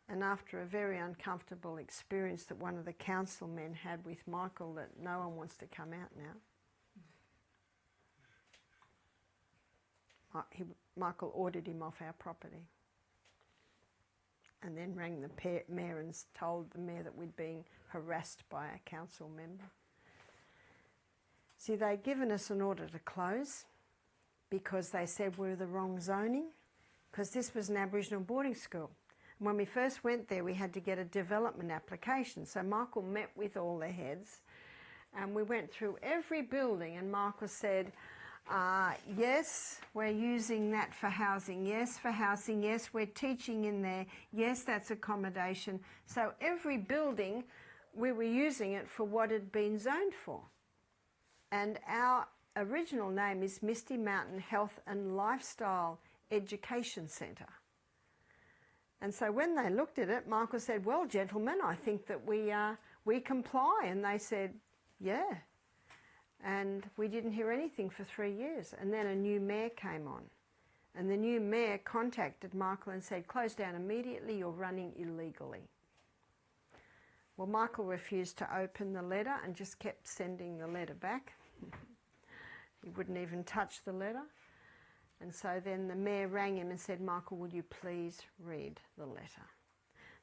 And after a very uncomfortable experience that one of the councilmen had with Michael, that no one wants to come out now. Michael ordered him off our property. And then rang the mayor and told the mayor that we'd been harassed by a council member. See, they'd given us an order to close because they said we were the wrong zoning, because this was an Aboriginal boarding school. And when we first went there, we had to get a development application. So Michael met with all the heads, and we went through every building, and Michael said, yes, we're using that for housing. Yes, for housing. Yes, we're teaching in there. Yes, that's accommodation. So every building, we were using it for what it had been zoned for. And our original name is Misty Mountain Health and Lifestyle Education Centre. And so when they looked at it, Michael said, well, gentlemen, I think that we comply. And they said, yeah. And we didn't hear anything for 3 years. And then a new mayor came on. And the new mayor contacted Michael and said, close down immediately, you're running illegally. Well, Michael refused to open the letter and just kept sending the letter back. He wouldn't even touch the letter. And so then the mayor rang him and said, Michael, will you please read the letter?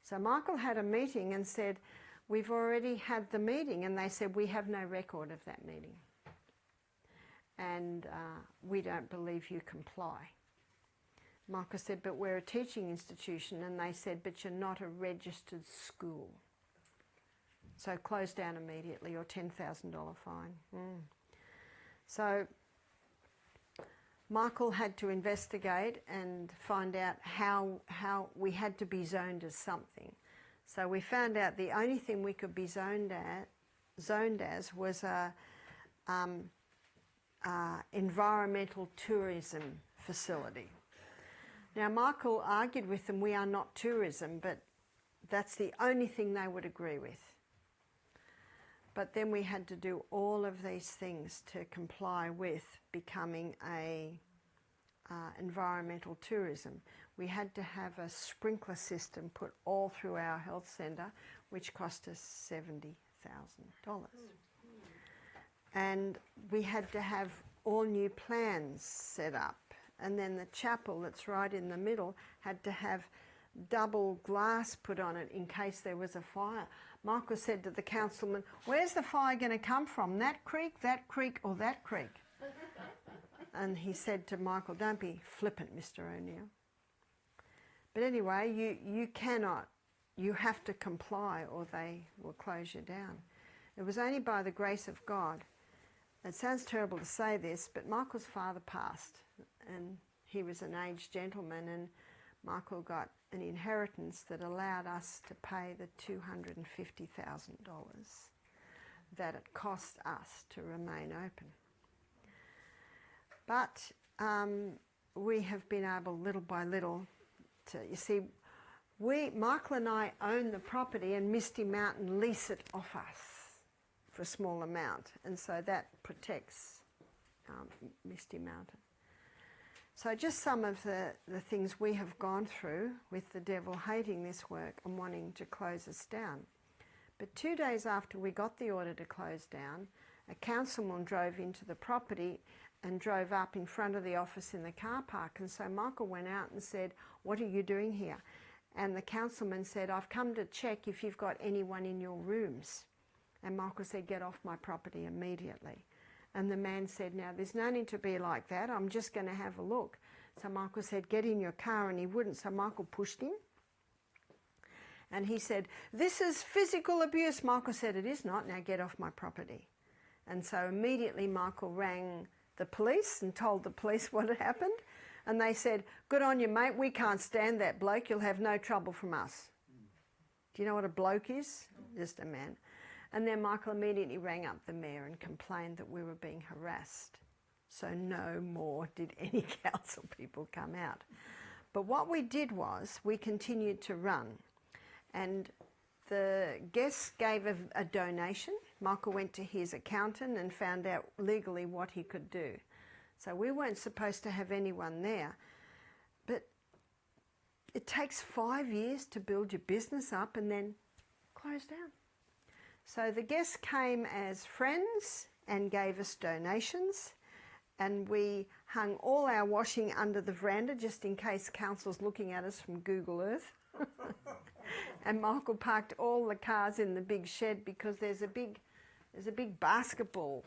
So Michael had a meeting and said, we've already had the meeting. And they said, we have no record of that meeting. And we don't believe you comply. Michael said, but we're a teaching institution. And they said, but you're not a registered school. So close down immediately or $10,000 fine. So Michael had to investigate and find out how we had to be zoned as something. So we found out the only thing we could be zoned as was a environmental tourism facility. Now Michael argued with them, we are not tourism, but that's the only thing they would agree with. But then we had to do all of these things to comply with becoming a environmental tourism. We had to have a sprinkler system put all through our health centre, which cost us $70,000. and we had to have all new plans set up. And then the chapel that's right in the middle had to have double glass put on it in case there was a fire. Michael said to the councilman, "Where's the fire going to come from? That creek, or that creek?" And he said to Michael, "Don't be flippant, Mr. O'Neill." But anyway, you cannot, you have to comply or they will close you down. It was only by the grace of God. It sounds terrible to say this, but Michael's father passed, and he was an aged gentleman, and Michael got an inheritance that allowed us to pay the $250,000 that it cost us to remain open. But we have been able, little by little, to, you see, Michael and I own the property, and Misty Mountain lease it off us for a small amount, and so that protects Misty Mountain. So just some of the things we have gone through with the devil hating this work and wanting to close us down. But 2 days after we got the order to close down, a councilman drove into the property and drove up in front of the office in the car park. And so Michael went out and said, "What are you doing here?" And the councilman said, "I've come to check if you've got anyone in your rooms." And Michael said, "Get off my property immediately." And the man said, "Now, there's no need to be like that. I'm just going to have a look." So Michael said, "Get in your car," and he wouldn't. So Michael pushed him. And he said, "This is physical abuse." Michael said, "It is not. Now get off my property." And so immediately Michael rang the police and told the police what had happened. And they said, "Good on you, mate. We can't stand that bloke. You'll have no trouble from us." Do you know what a bloke is? Just a man. And then Michael immediately rang up the mayor and complained that we were being harassed. So no more did any council people come out. But what we did was we continued to run. And the guests gave a donation. Michael went to his accountant and found out legally what he could do. So we weren't supposed to have anyone there. But it takes 5 years to build your business up and then close down. So the guests came as friends and gave us donations, and we hung all our washing under the veranda just in case council's looking at us from Google Earth. And Michael parked all the cars in the big shed because there's a big basketball.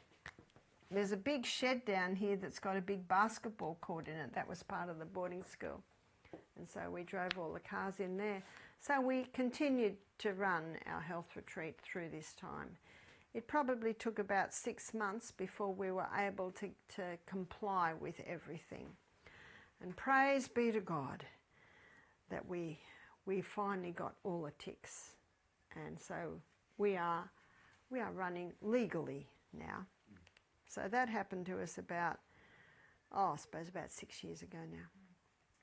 There's a big shed down here that's got a big basketball court in it. That was part of the boarding school. And so we drove all the cars in there. So we continued to run our health retreat through this time. It probably took about 6 months before we were able to comply with everything. And praise be to God that we finally got all the ticks. And so we are running legally now. So that happened to us about 6 years ago now.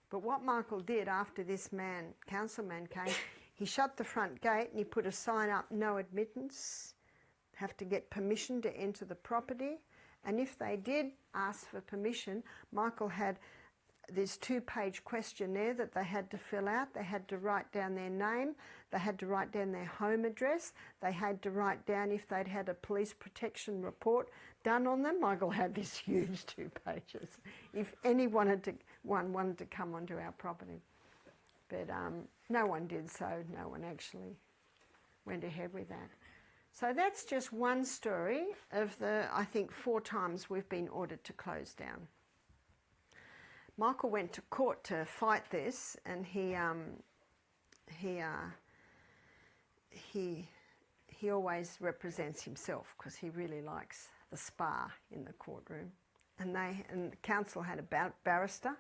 But what Michael did after this councilman came, he shut the front gate and he put a sign up, "No admittance, have to get permission to enter the property." And if they did ask for permission, Michael had this 2-page questionnaire that they had to fill out. They had to write down their name, they had to write down their home address, they had to write down if they'd had a police protection report done on them. Michael had this huge 2 pages if anyone wanted to come onto our property. But no one did, so no one actually went ahead with that. So that's just one story of the, I think, 4 times we've been ordered to close down. Michael went to court to fight this, and he always represents himself because he really likes the spa in the courtroom. And the council had a barrister,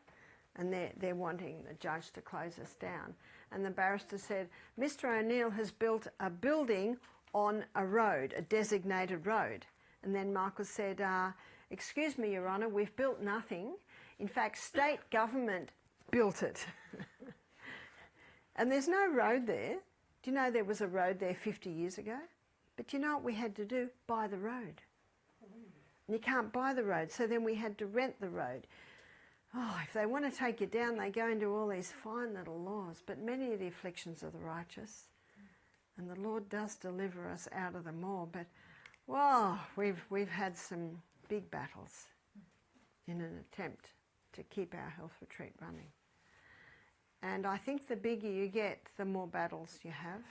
and they're wanting the judge to close us down. And the barrister said, "Mr. O'Neill has built a building on a road, a designated road." And then Michael said, "Excuse me, Your Honour, we've built nothing. In fact, state government built it." And there's no road there. Do you know there was a road there 50 years ago? But do you know what we had to do? Buy the road. And you can't buy the road, so then we had to rent the road. Oh, if they want to take you down, they go into all these fine little laws. But many of the afflictions of the righteous, and the Lord does deliver us out of them all. But Well, we've had some big battles in an attempt to keep our health retreat running. And I think the bigger you get, the more battles you have.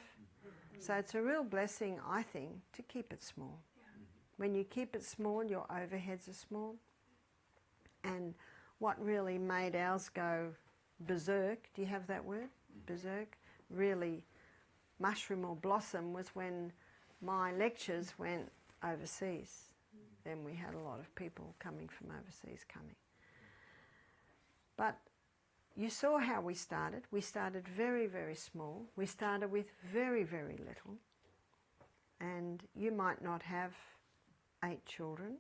So it's a real blessing, I think, to keep it small. When you keep it small, your overheads are small. And what really made ours go berserk, do you have that word? Berserk? Really mushroom or blossom was when my lectures went overseas. Then we had a lot of people coming from overseas coming. But you saw how we started. We started very, very small. We started with very, very little. And you might not have 8 children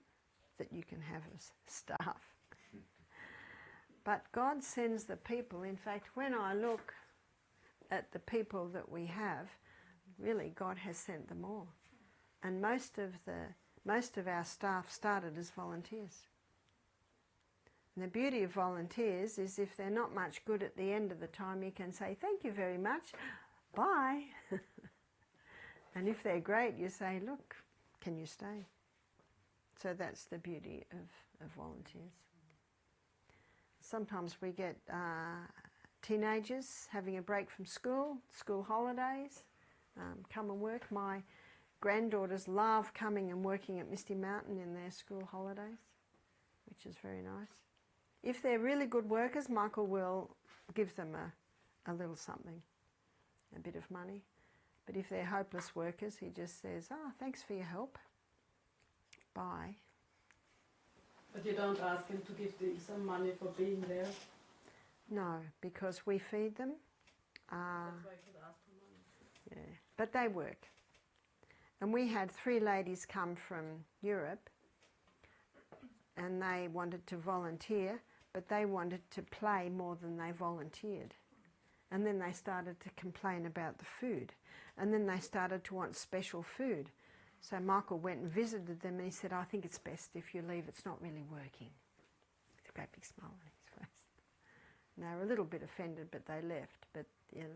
that you can have as staff. But God sends the people. In fact, when I look at the people that we have, really God has sent them all. And most of our staff started as volunteers. And the beauty of volunteers is if they're not much good at the end of the time, you can say, thank you very much, bye. And if they're great, you say, look, can you stay? So that's the beauty of volunteers. Sometimes we get teenagers having a break from school holidays, come and work. My granddaughters love coming and working at Misty Mountain in their school holidays, which is very nice. If they're really good workers, Michael will give them a little something, a bit of money. But if they're hopeless workers, he just says, oh, thanks for your help. Bye. But you don't ask him to give them some money for being there? No, because we feed them. That's why you could ask for money. Yeah, but they work. And we had 3 ladies come from Europe and they wanted to volunteer, but they wanted to play more than they volunteered. And then they started to complain about the food. And then they started to want special food. So Michael went and visited them and he said, I think it's best if you leave, it's not really working. With a great big smile on his face. And they were a little bit offended, but they left. But yeah,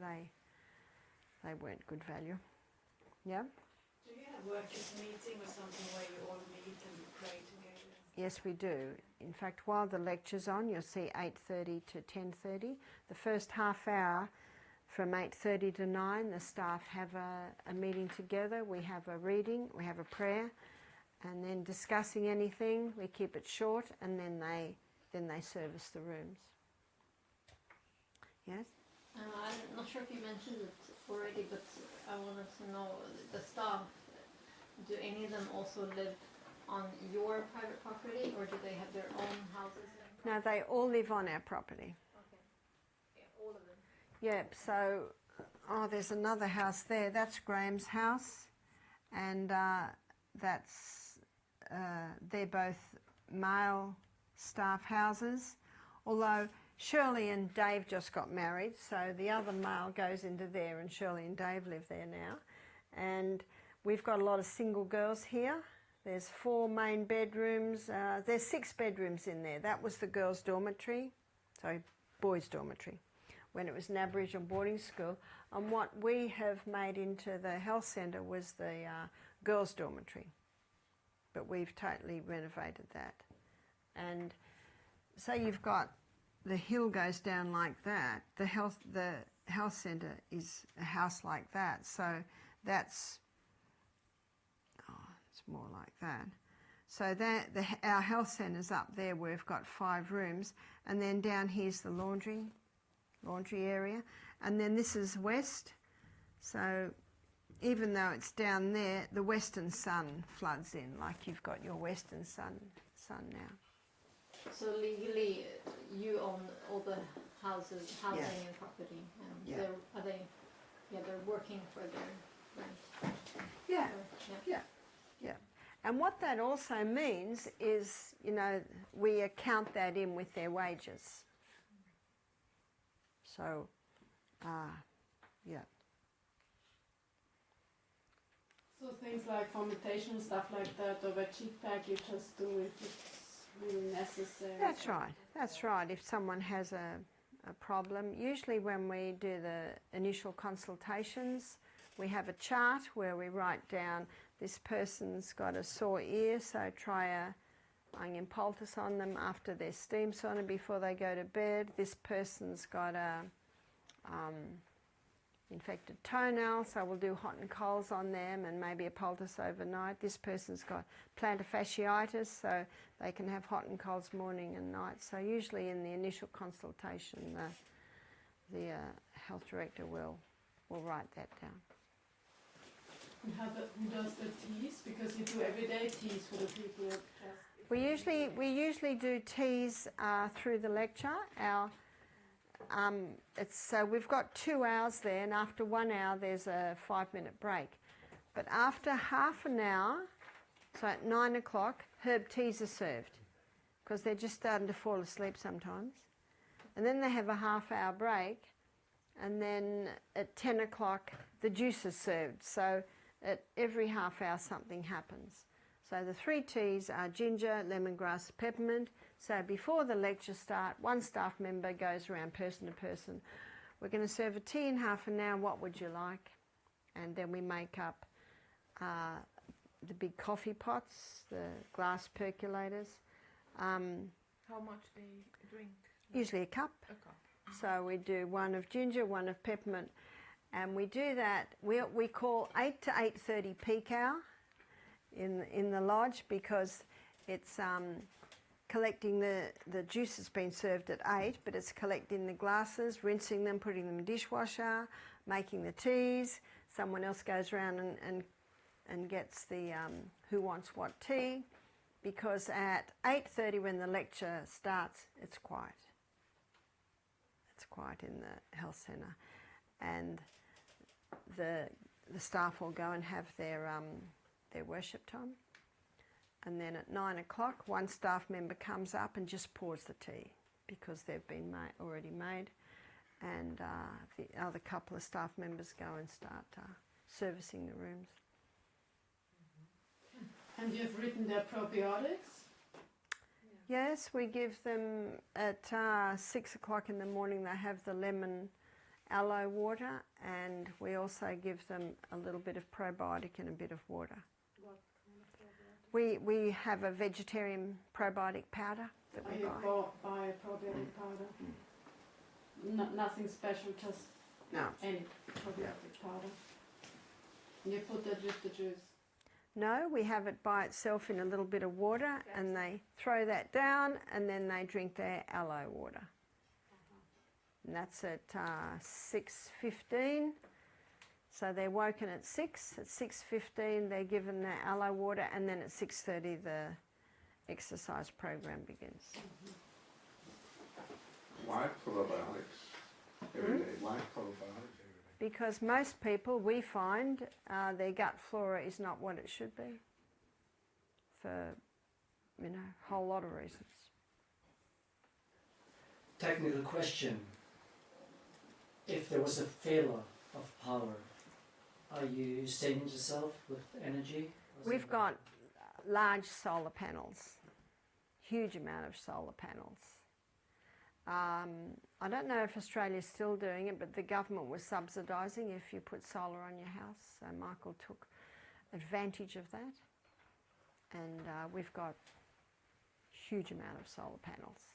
they weren't good value. Yeah? Do you have workers' meeting or something where you all meet and pray together? Yes, we do. In fact, while the lecture's on, you'll see 8:30 to 10:30. The first half hour from 8:30 to 9, the staff have a meeting together. We have a reading, we have a prayer, and then discussing anything. We keep it short, and then they service the rooms. Yes? I'm not sure if you mentioned it already, but I wanted to know, the staff, do any of them also live on your private property, or do they have their own houses? No, they all live on our property. Okay. Yeah, all of them. Yep, so, there's another house there. That's Graham's house, and they're both male staff houses, although Shirley and Dave just got married, so the other male goes into there, and Shirley and Dave live there now. And we've got a lot of single girls here. There's 4 main bedrooms. There's 6 bedrooms in there. That was the girls' dormitory, boys' dormitory, when it was an Aboriginal boarding school. And what we have made into the health centre was the girls' dormitory. But we've totally renovated that. And so you've got, the hill goes down like that. The health centre is a house like that. So that's, it's more like that. So our health centre's up there where we've got 5 rooms. And then down here's the laundry area. And then this is west. So even though it's down there, the western sun floods in, like you've got your western sun now. So legally, you own all the housing and property, and they're working for their rent. Yeah. And what that also means is, we account that in with their wages. So, So things like fermentation, stuff like that, or veggie pack, you just do if it's really necessary. That's right. If someone has a problem, usually when we do the initial consultations, we have a chart where we write down, This person's got a sore ear, so try a onion poultice on them after their steam sauna before they go to bed. This person's got a infected toenail, so we'll do hot and colds on them and maybe a poultice overnight. This person's got plantar fasciitis, so they can have hot and colds morning and night. So usually in the initial consultation, the health director will write that down. And who does the teas? Because you do everyday teas for the people. We usually do teas through the lecture. So we've got 2 hours there, and after 1 hour there's a 5-minute break. But after half an hour, so at 9 o'clock, herb teas are served because they're just starting to fall asleep sometimes. And then they have a half-hour break, and then at 10 o'clock the juice is served. So at every half hour something happens. So the 3 teas are ginger, lemongrass, peppermint. So before the lecture starts, one staff member goes around person to person. We're going to serve a tea in half an hour, what would you like? And then we make up the big coffee pots, the glass percolators. How much they drink? Usually a cup. A cup. So we do 1 of ginger, 1 of peppermint. And we do that, we call 8 to 8:30 peak hour in the lodge, because it's collecting the juice has been served at 8, but it's collecting the glasses, rinsing them, putting them in the dishwasher, making the teas. Someone else goes around and gets the who wants what tea, because at 8:30 when the lecture starts, it's quiet. It's quiet in the health centre. And the staff will go and have their worship time, and then at 9 o'clock one staff member comes up and just pours the tea because they've been already made, and the other couple of staff members go and start servicing the rooms. And you've written their probiotics? Yes, we give them at 6 o'clock in the morning. They have the lemon aloe water, and we also give them a little bit of probiotic and a bit of water. What kind of probiotic? We have a vegetarian probiotic powder that we buy. You buy a probiotic powder? Nothing special, just any probiotic powder. And you put that with the juice? No, we have it by itself in a little bit of water, and they throw that down, and then they drink their aloe water. And that's at 6:15. So they're woken at 6. At 6:15 they're given their aloe water, and then at 6:30 the exercise program begins. Why probiotics every day? Why probiotics every day? Because most people, we find, their gut flora is not what it should be, for a whole lot of reasons. Technical question. If there was a failure of power, are you sustaining yourself with energy? We've got large solar panels, huge amount of solar panels. I don't know if Australia's still doing it, but the government was subsidising if you put solar on your house. So Michael took advantage of that, and we've got huge amount of solar panels,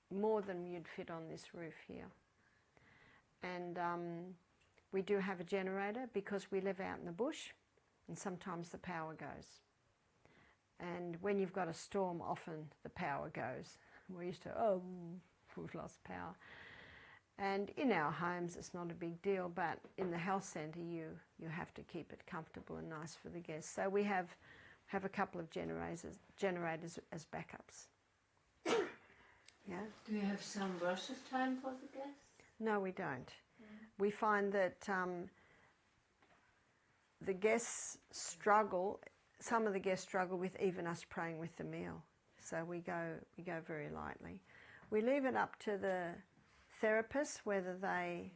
more than you'd fit on this roof here. And we do have a generator because we live out in the bush, and sometimes the power goes. And when you've got a storm, often the power goes. We used to, we've lost power. And in our homes it's not a big deal, but in the health centre you have to keep it comfortable and nice for the guests. So we have a couple of generators as backups. Yeah. Do you have some versus time for the guests? No, we don't. We find that the guests struggle. Some of the guests struggle with even us praying with the meal, so we go very lightly. We leave it up to the therapist whether they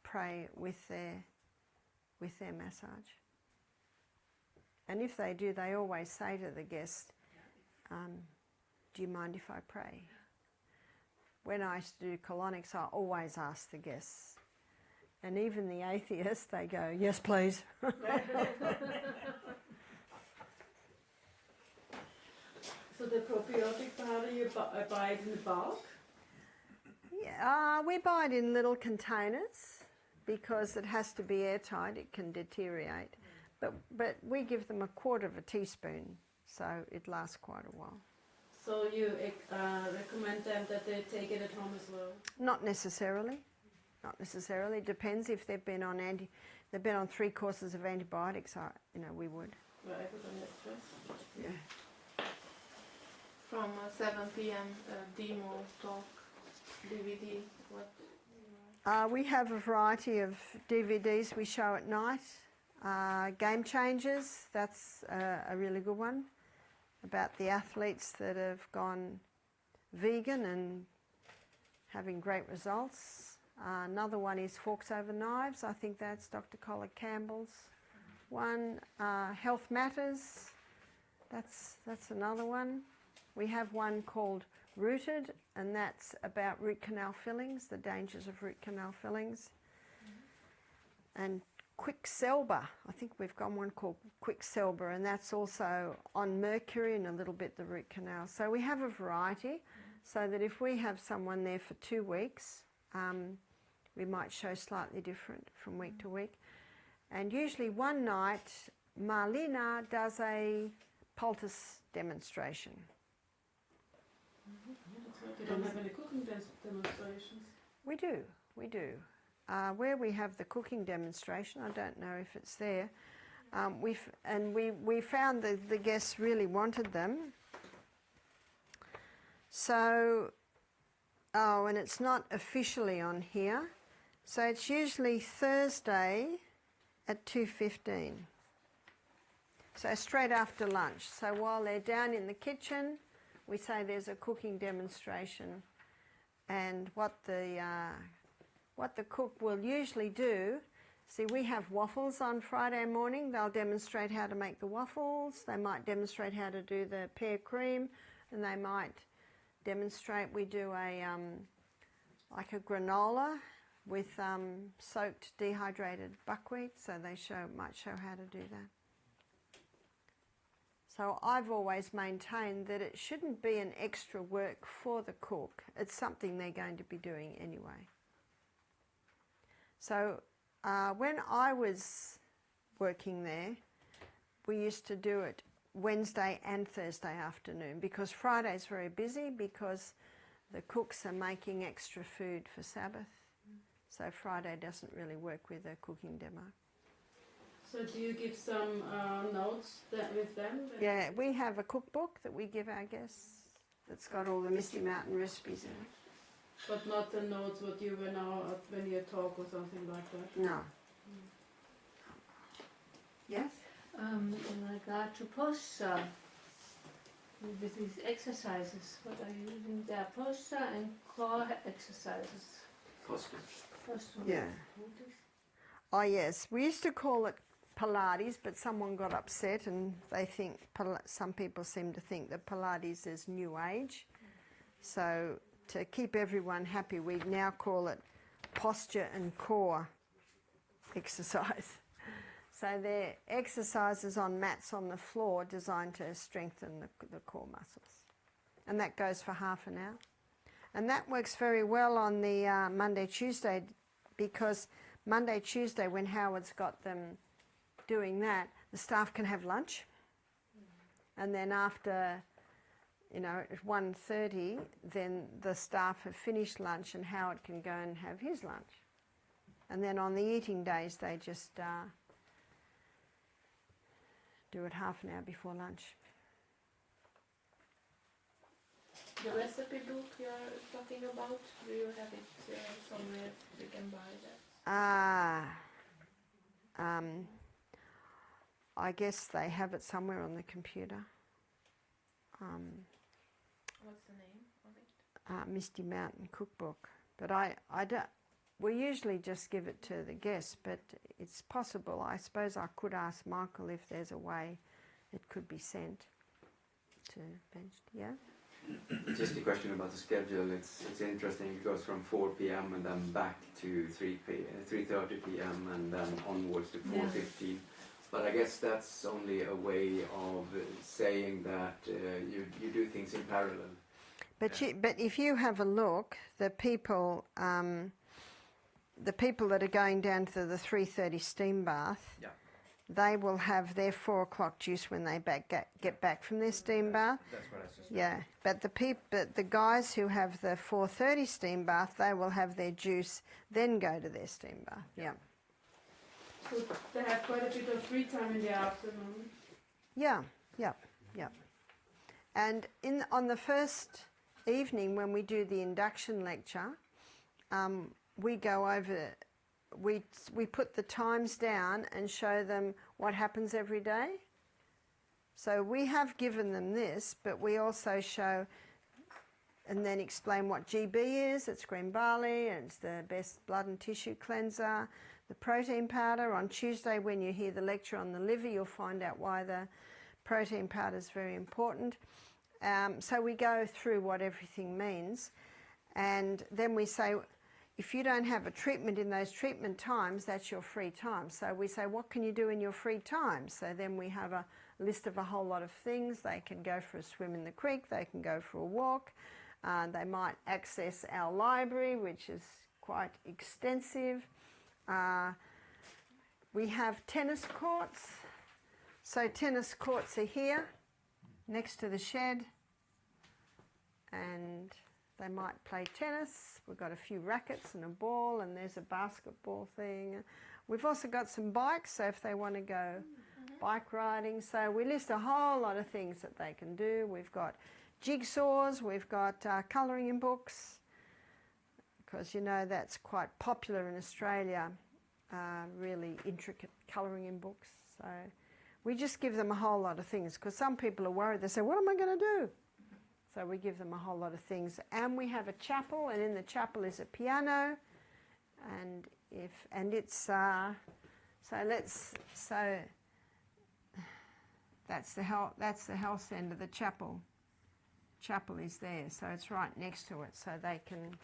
pray with their massage. And if they do, they always say to the guest, "Do you mind if I pray?" When I used to do colonics, I always asked the guests, And even the atheists, they go, yes, please. So the probiotic powder, you buy it in the bulk? Yeah, we buy it in little containers because it has to be airtight. It can deteriorate. But we give them 1/4 teaspoon, so it lasts quite a while. So you recommend them that they take it at home as well? Not necessarily. Not necessarily. It depends if they've been on they've been on 3 courses of antibiotics. We would. Well, everyone has stress. Yeah. From 7 p.m. Demo talk, DVD, what? We have a variety of DVDs we show at night. Game Changers, that's a really good one, about the athletes that have gone vegan and having great results. Another one is Forks Over Knives. I think that's Dr. Colin Campbell's one. Health Matters, that's another one. We have one called Rooted, and that's about root canal fillings, the dangers of root canal fillings. And Quicksilver, I think we've got one called Quicksilver, and that's also on mercury and a little bit the root canal. So we have a variety, so that if we have someone there for 2 weeks, we might show slightly different from week to week. And usually one night, Marlena does a poultice demonstration. You don't have any cooking demonstrations? We do. Where we have the cooking demonstration, I don't know if it's there. We found that the guests really wanted them. So, and it's not officially on here. So it's usually Thursday at 2:15. So straight after lunch. So while they're down in the kitchen, we say there's a cooking demonstration, and what the cook will usually do, see, we have waffles on Friday morning. They'll demonstrate how to make the waffles. They might demonstrate how to do the pear cream, and they might demonstrate, we do like a granola with soaked dehydrated buckwheat, so they might show how to do that. So I've always maintained that it shouldn't be an extra work for the cook. It's something they're going to be doing anyway. So when I was working there, we used to do it Wednesday and Thursday afternoon, because Friday's very busy because the cooks are making extra food for Sabbath. So Friday doesn't really work with a cooking demo. So do you give some notes with them? Yeah, we have a cookbook that we give our guests that's got all the Misty Mountain recipes in it. But not the notes what you were now when you talk or something like that? No. Yes? In regard to posture, with these exercises, what are you using there? Posture and core exercises. Posture. Posture. Yeah. Oh yes, we used to call it Pilates, but someone got upset and they think, some people seem to think that Pilates is new age. So to keep everyone happy, we now call it posture and core exercise. So they're exercises on mats on the floor designed to strengthen the core muscles. And that goes for half an hour. And that works very well on the Monday, Tuesday, because Monday, Tuesday, when Howard's got them doing that, the staff can have lunch. And then after, at 1:30, then the staff have finished lunch and Howard can go and have his lunch. And then on the eating days, they just do it half an hour before lunch. The recipe book you're talking about, do you have it somewhere we can buy that? I guess they have it somewhere on the computer. What's the name of it? Misty Mountain Cookbook. But we usually just give it to the guests, but it's possible. I suppose I could ask Michael if there's a way it could be sent to bench. Yeah? Just a question about the schedule. It's interesting. It goes from 4 p.m. and then back to 3:30 p.m. and then onwards to 4:15. But I guess that's only a way of saying that you do things in parallel. But if you have a look, the people that are going down to the 3:30 steam bath, they will have their 4 o'clock juice when they get back from their steam bath. That's what I suspect. Yeah, but the guys who have the 4:30 steam bath, they will have their juice, then go to their steam bath. Yeah. So they have quite a bit of free time in the afternoon. Yeah. And on the first evening when we do the induction lecture, we go over. We put the times down and show them what happens every day. So we have given them this, but we also show and then explain what GB is. It's green barley, and it's the best blood and tissue cleanser. The protein powder, on Tuesday when you hear the lecture on the liver, you'll find out why the protein powder is very important. So we go through what everything means, and then we say, if you don't have a treatment in those treatment times, that's your free time. So we say, what can you do in your free time? So then we have a list of a whole lot of things. They can go for a swim in the creek, they can go for a walk, they might access our library, which is quite extensive. We have tennis courts. So tennis courts are here, next to the shed, and they might play tennis. We've got a few rackets and a ball, and there's a basketball thing. We've also got some bikes, so if they want to go bike riding. So we list a whole lot of things that they can do. We've got jigsaws, we've got colouring in books, because you know that's quite popular in Australia, really intricate colouring in books. So we just give them a whole lot of things, because some people are worried. They say, what am I going to do? So we give them a whole lot of things. And we have a chapel, and in the chapel is a piano, and it's that's the health end of the chapel. Chapel is there, so it's right next to it, so they can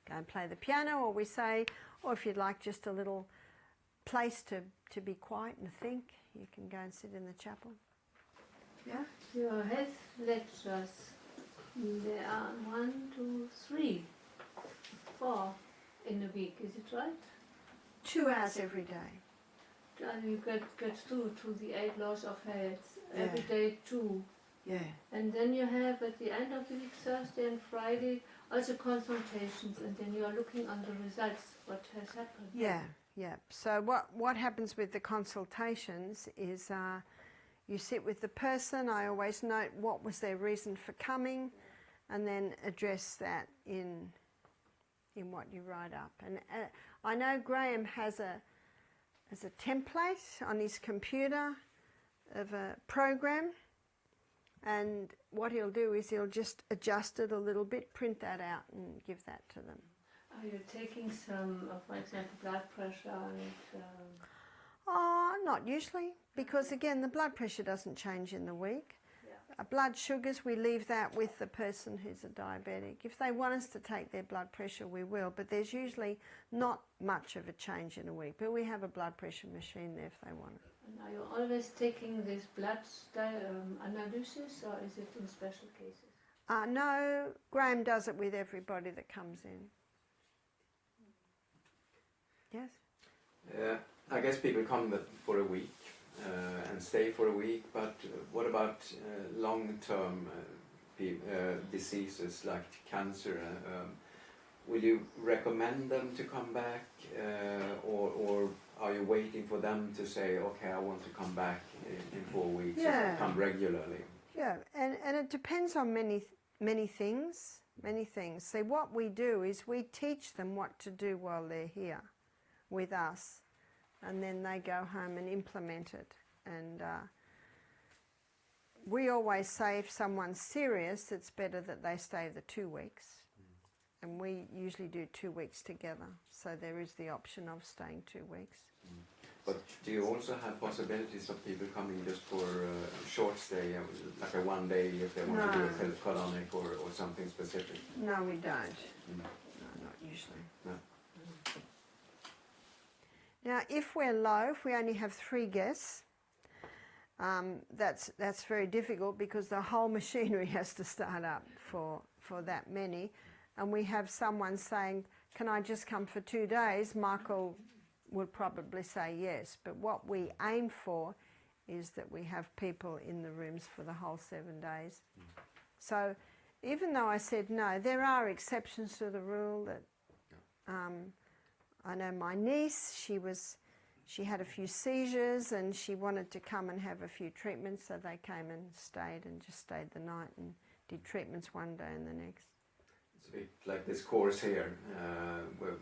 go and play the piano, or we say, or if you'd like just a little place to be quiet and think, you can go and sit in the chapel. Yeah? Your health lectures, there are 1, 2, 3, 4 in a week, is it right? 2 hours every day. And you get through to the 8 laws of health, every day 2. Yeah. And then you have at the end of the week, Thursday and Friday, also consultations, and then you are looking on the results, what has happened. Yeah. So what happens with the consultations is you sit with the person. I always note what was their reason for coming, and then address that in what you write up. And I know Graham has a template on his computer of a program, and what he'll do is he'll just adjust it a little bit, print that out and give that to them. Are you taking some, for example, blood pressure and... Not usually, because again the blood pressure doesn't change in the week. Yeah. Blood sugars, we leave that with the person who's a diabetic. If they want us to take their blood pressure, we will, but there's usually not much of a change in a week. But we have a blood pressure machine there if they want it. And are you always taking this blood analysis, or is it in special cases? No, Graham does it with everybody that comes in. Yes? I guess people come for a week and stay for a week, but what about long-term diseases like cancer? Will you recommend them to come back, or are you waiting for them to say, okay, I want to come back in 4 weeks, and come regularly? Yeah, and it depends on many things. See, what we do is we teach them what to do while they're here with us, and then they go home and implement it. And we always say if someone's serious, it's better that they stay the 2 weeks. And we usually do 2 weeks together, so there is the option of staying 2 weeks. But do you also have possibilities of people coming just for a short stay, like a one day if they want to do a colonic or something specific? No, we don't. No, not usually. No. Now, if we're low, if we only have 3 guests, that's very difficult because the whole machinery has to start up for that many. And we have someone saying, can I just come for 2 days? Michael would probably say yes. But what we aim for is that we have people in the rooms for the whole 7 days. So even though I said no, there are exceptions to the rule. That I know my niece, she had a few seizures and she wanted to come and have a few treatments, so they came and just stayed the night and did treatments one day and the next. It's a bit like this course here,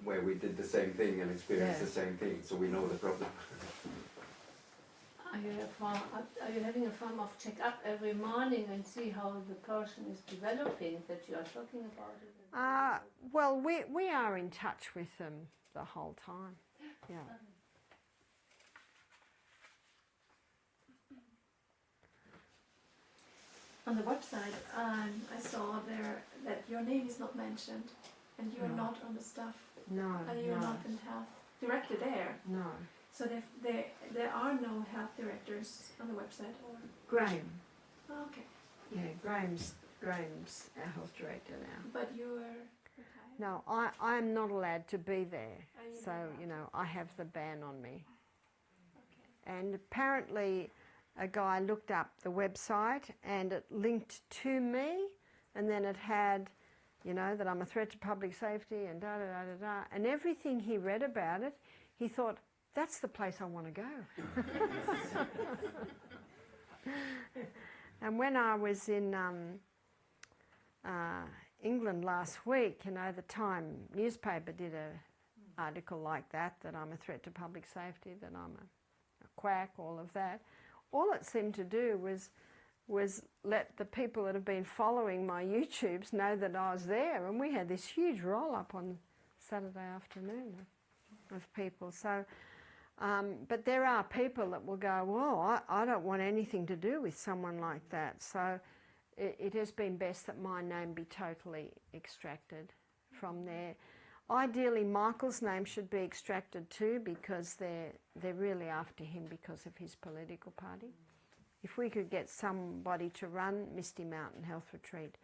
where we did the same thing and experienced the same thing, so we know the problem. Are you having a form of check-up every morning and see how the person is developing that you are talking about? Well, we are in touch with them the whole time. Yeah. On the website, I saw there that your name is not mentioned, and you're not on the staff, No. and you're not in health director there. No. So there are no health directors on the website, or Graham. oh, okay. Yeah, Graham's our health director now. But you are retired. No, I'm not allowed to be there. you So, know I have the ban on me. Okay. And apparently a guy looked up the website and it linked to me, and then it had, that I'm a threat to public safety and da-da-da-da-da. And everything he read about it, he thought, that's the place I want to go. And when I was in England last week, the Time newspaper did an article like that I'm a threat to public safety, that I'm a quack, all of that. All it seemed to do was let the people that have been following my YouTubes know that I was there, and we had this huge roll-up on Saturday afternoon of people. So, but there are people that will go, well, I don't want anything to do with someone like that. So it has been best that my name be totally extracted from there. Ideally, Michael's name should be extracted too, because they're really after him because of his political party. If we could get somebody to run Misty Mountain Health Retreat,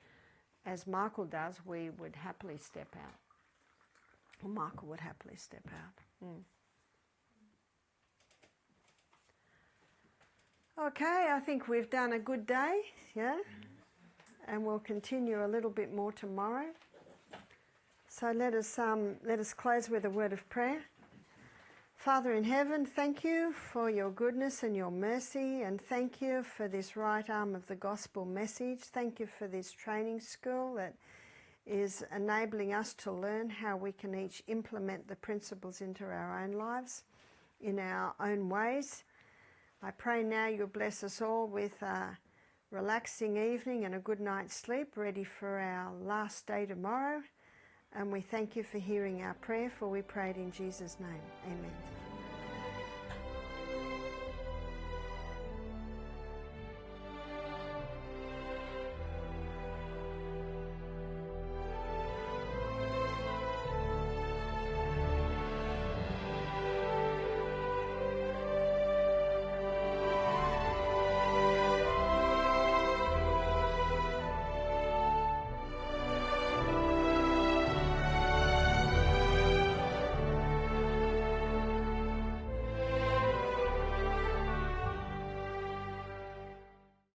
as Michael does, we would happily step out. Or Michael would happily step out. Okay, I think we've done a good day, yeah? And we'll continue a little bit more tomorrow. So let us close with a word of prayer. Father in heaven, thank you for your goodness and your mercy, and thank you for this right arm of the gospel message. Thank you for this training school that is enabling us to learn how we can each implement the principles into our own lives in our own ways. I pray now you'll bless us all with a relaxing evening and a good night's sleep, ready for our last day tomorrow. And we thank you for hearing our prayer, for we prayed in Jesus' name. Amen.